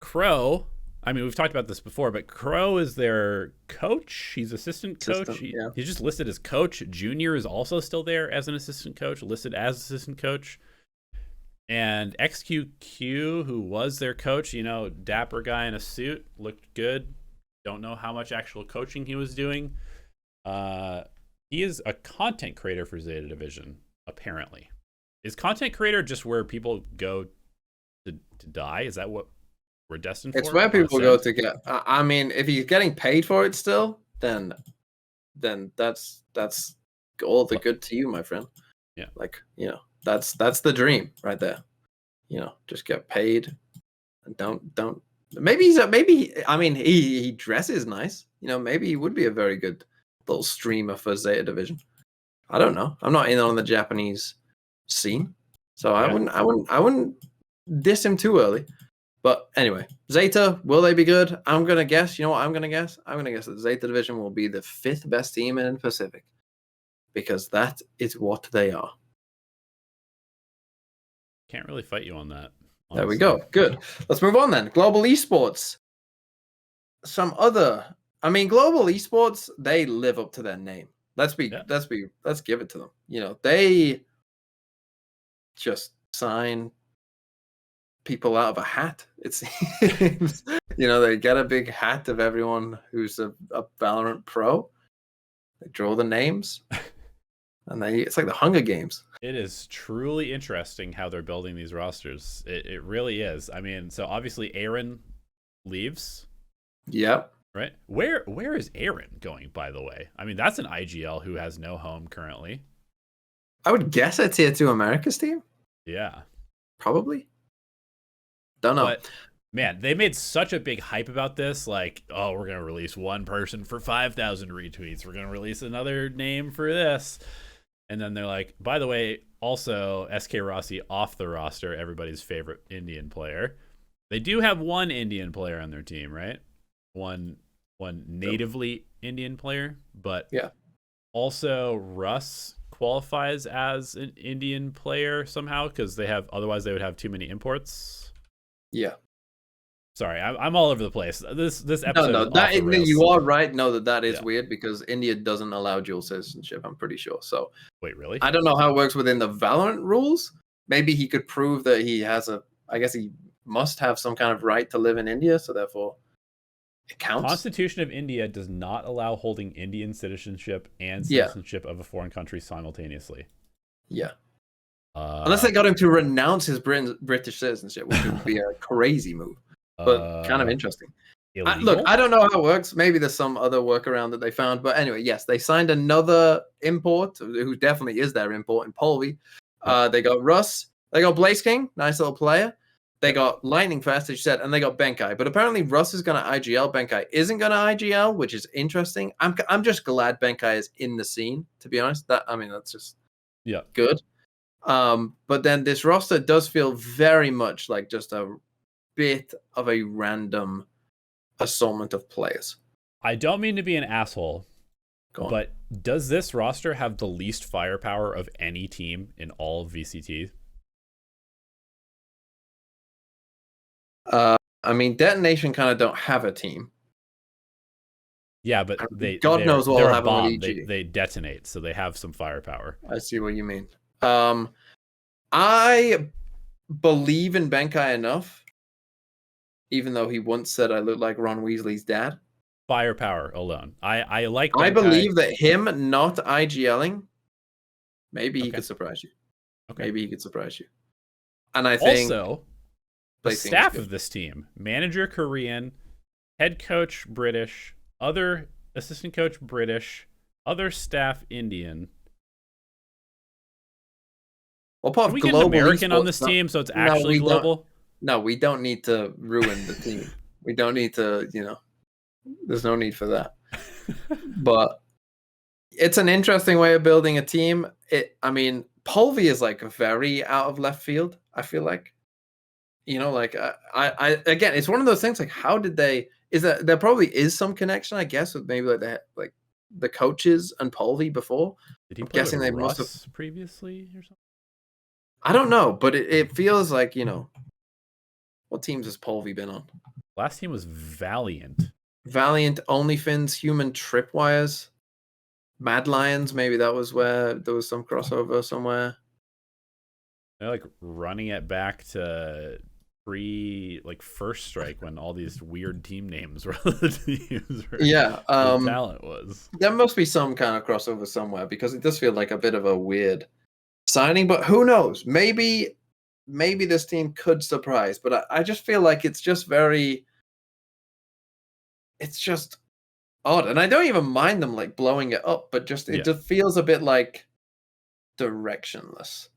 S1: Crow, I mean, we've talked about this before, but Crow is their coach. He's assistant coach. He's just listed as coach. Junior is also still there as an assistant coach, listed as assistant coach. And XQQ, who was their coach, you know, dapper guy in a suit, looked good. Don't know how much actual coaching he was doing. He is a content creator for ZETA Division, apparently. Is content creator just where people go to die? Is that what we're destined for?
S2: It's where people go to get. I mean, if he's getting paid for it still, then that's all the good to you, my friend.
S1: Yeah,
S2: like, you know, that's the dream right there. You know, just get paid and don't. Maybe I mean, he dresses nice. You know, maybe he would be a very good little streamer for ZETA Division. I don't know. I'm not in on the Japanese scene, so yeah. I wouldn't diss him too early. But anyway, ZETA, will they be good? I'm gonna guess. You know what I'm gonna guess? I'm gonna guess that ZETA Division will be the 5th best team in Pacific, because that is what they are.
S1: Can't really fight you on that.
S2: Honestly. There we go. Good. Let's move on then. Global esports. Global esports, they live up to their name. Let's give it to them. You know, they just sign people out of a hat, it seems. You know, they get a big hat of everyone who's a Valorant pro. They draw the names. And it's like the Hunger Games.
S1: It is truly interesting how they're building these rosters. It really is. I mean, so obviously Aaron leaves.
S2: Yep.
S1: Right? Where is Aaron going, by the way? I mean, that's an IGL who has no home currently.
S2: I would guess a Tier 2 Americas team.
S1: Yeah.
S2: Probably. Don't know.
S1: But, man, they made such a big hype about this. Like, oh, we're going to release one person for 5,000 retweets. We're going to release another name for this. And then they're like, by the way, also SK Rossi off the roster, everybody's favorite Indian player. They do have one Indian player on their team, right? One natively Indian player, but
S2: yeah.
S1: Also Russ qualifies as an Indian player somehow because otherwise they would have too many imports.
S2: Yeah.
S1: Sorry, I'm all over the place. This episode. No,
S2: you are right. No, that is weird because India doesn't allow dual citizenship. I'm pretty sure. So
S1: wait, really?
S2: I don't know how it works within the Valorant rules. Maybe he could prove that he has I guess he must have some kind of right to live in India, so therefore it counts.
S1: Constitution of India does not allow holding Indian citizenship and citizenship of a foreign country simultaneously.
S2: Yeah. Unless they got him to renounce his British citizenship, which would be a crazy move. But kind of interesting. Look, I don't know how it works. Maybe there's some other workaround that they found. But anyway, yes, they signed another import, who definitely is their import in Polvi. They got Russ. They got Blaze King, nice little player. They got Lightning Fast, as you said, and they got Benkai. But apparently Russ is going to IGL. Benkai isn't going to IGL, which is interesting. I'm just glad Benkai is in the scene, to be honest. That's just good. But then this roster does feel very much like just a bit of a random assortment of players.
S1: I don't mean to be an asshole, but does this roster have the least firepower of any team in all of VCT?
S2: Detonation kind of don't have a team.
S1: Yeah, but
S2: God knows what will happen with EG.
S1: They detonate, so they have some firepower.
S2: I see what you mean. I believe in Benkai enough, even though he once said I look like Ron Weasley's dad.
S1: Firepower alone. I like Benkai.
S2: I believe that him not IGLing, maybe he could surprise you. Okay. Maybe he could surprise you. And I think
S1: also the staff of this team, manager Korean, head coach British, other assistant coach British, other staff Indian.
S2: Well,
S1: can we get an American on this team so it's actually global?
S2: No, we don't need to ruin the team. We don't need to, there's no need for that. But it's an interesting way of building a team. Polvi is like very out of left field, I feel like. I again, it's one of those things like, how did there probably is some connection, I guess, with maybe like the coaches and Polvi before.
S1: Did he play with Russ previously or something?
S2: I don't know, but it feels like, what teams has Polvi been on?
S1: Last team was Valiant.
S2: Valiant, OnlyFins, Human Tripwires, Mad Lions. Maybe that was where there was some crossover somewhere.
S1: They're like running it back to first strike when all these weird team names were the teams where
S2: yeah,
S1: the talent was.
S2: There must be some kind of crossover somewhere because it does feel like a bit of a weird signing, but who knows? Maybe this team could surprise, but I just feel like it's just odd, and I don't even mind them like blowing it up, but just it just feels a bit like directionless.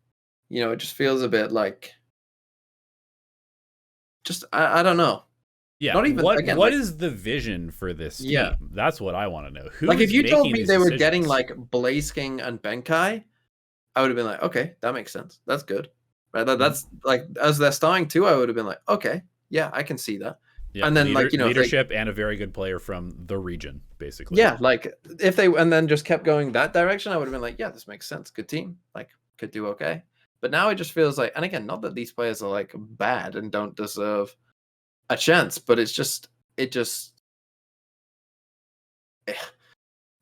S2: You know, it just feels a bit like just I don't know.
S1: Yeah. Not even what is the vision for this team? Yeah. That's what I want to know.
S2: Like if you told me they were getting like BlazeKing and Benkai, I would have been like, okay, that makes sense. That's good. Right? That's like as they're starting too, I would have been like, okay, yeah, I can see that.
S1: Yeah, and then like, you know, leadership and a very good player from the region, basically.
S2: Yeah, like if they and then just kept going that direction, I would have been like, yeah, this makes sense. Good team. Like could do okay. But now it just feels like, and again, not that these players are like bad and don't deserve a chance, but it just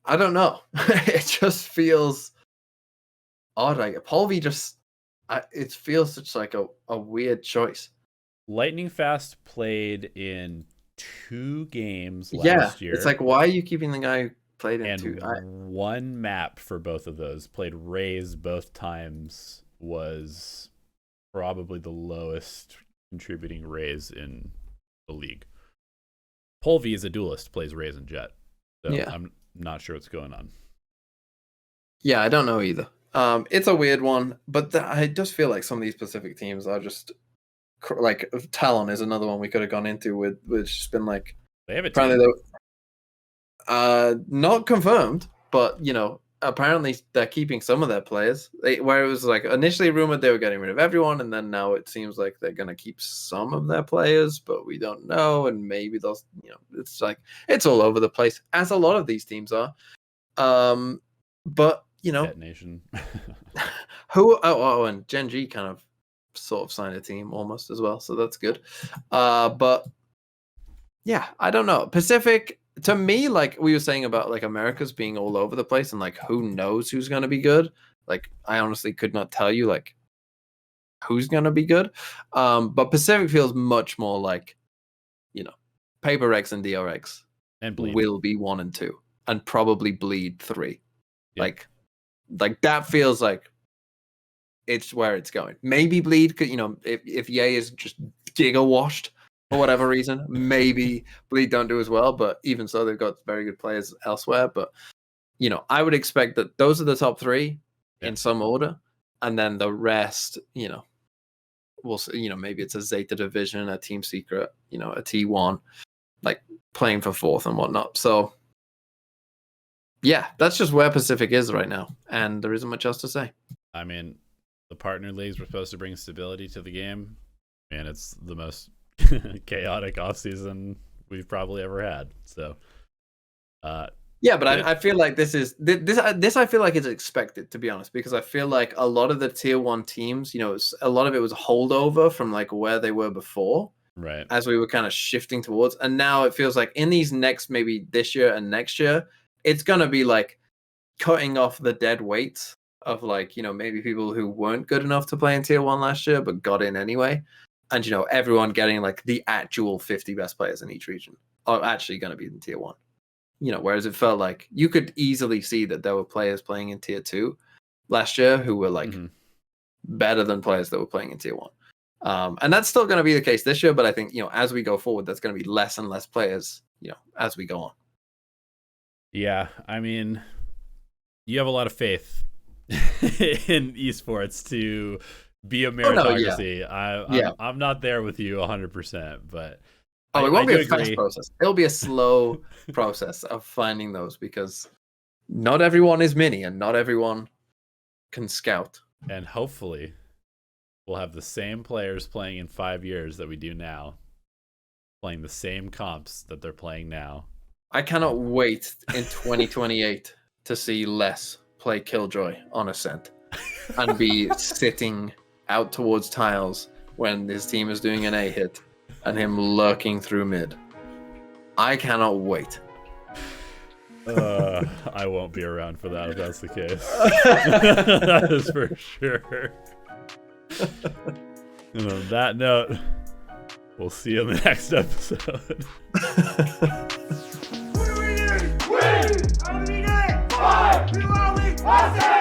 S2: I don't know. It just feels odd. Like Polvi it feels such like a weird choice.
S1: Lightning Fast played in 2 games last year.
S2: It's like, why are you keeping the guy who played in 2?
S1: One map for both of those. Played Raze both times, was probably the lowest contributing Raze in the league. Polvi is a duelist, plays Raze and Jett. So yeah. I'm not sure what's going on.
S2: Yeah, I don't know either. It's a weird one, but I just feel like some of these specific teams are just like Talon is another one we could have gone into with, which has been like
S1: they have a team.
S2: Not confirmed, but you know, apparently they're keeping some of their players. Where it was like initially rumored they were getting rid of everyone, and then now it seems like they're gonna keep some of their players, but we don't know. And maybe those, you know, it's like it's all over the place, as a lot of these teams are. But you know,
S1: Nation.
S2: and Gen.G kind of sort of signed a team almost as well, so that's good. But yeah, I don't know. Pacific, to me, like we were saying about like Americas being all over the place and like who knows who's gonna be good. Like I honestly could not tell you like who's gonna be good. But Pacific feels much more like, you know, PaperX and DRX
S1: and Bleed
S2: will be 1 and 2, and probably Bleed 3. Yep. Like that feels like it's where it's going. Maybe Bleed could, you know, if Ye is just giga washed for whatever reason, maybe Bleed don't do as well. But even so, they've got very good players elsewhere. But you know, I would expect that those are the top 3 in some order, and then the rest, you know, we'll see, you know, maybe it's a ZETA Division, a Team Secret, you know, a T1, like playing for 4th and whatnot. So yeah, that's just where Pacific is right now, and there isn't much else to say.
S1: I mean, the partner leagues were supposed to bring stability to the game, and it's the most chaotic offseason we've probably ever had. So,
S2: yeah, but I feel like this I feel like it's expected, to be honest, because I feel like a lot of the tier 1 teams, you know, a lot of it was holdover from like where they were before,
S1: right?
S2: As we were kind of shifting towards, and now it feels like in these next, maybe this year and next year, it's gonna be like cutting off the dead weight of like, you know, maybe people who weren't good enough to play in tier 1 last year but got in anyway, and you know, everyone getting like the actual 50 best players in each region are actually going to be in tier 1, you know, whereas it felt like you could easily see that there were players playing in tier 2 last year who were like better than players that were playing in tier 1, and that's still going to be the case this year, but I think, you know, as we go forward, that's going to be less and less players, you know, as we go on.
S1: Yeah, I mean, you have a lot of faith in esports to be a meritocracy. I'm not there with you 100%, but
S2: it won't be a fast process. It'll be a slow process of finding those, because not everyone is mini and not everyone can scout.
S1: And hopefully we'll have the same players playing in 5 years that we do now, playing the same comps that they're playing now.
S2: I cannot wait in 2028 to see Les play Killjoy on Acend and be sitting out towards tiles when his team is doing an A hit and him lurking through mid. I cannot wait.
S1: I won't be around for that if that's the case. That is for sure. And on that note, we'll see you in the next episode.
S3: What do we do? Win! How do we do it? Fight! We want it!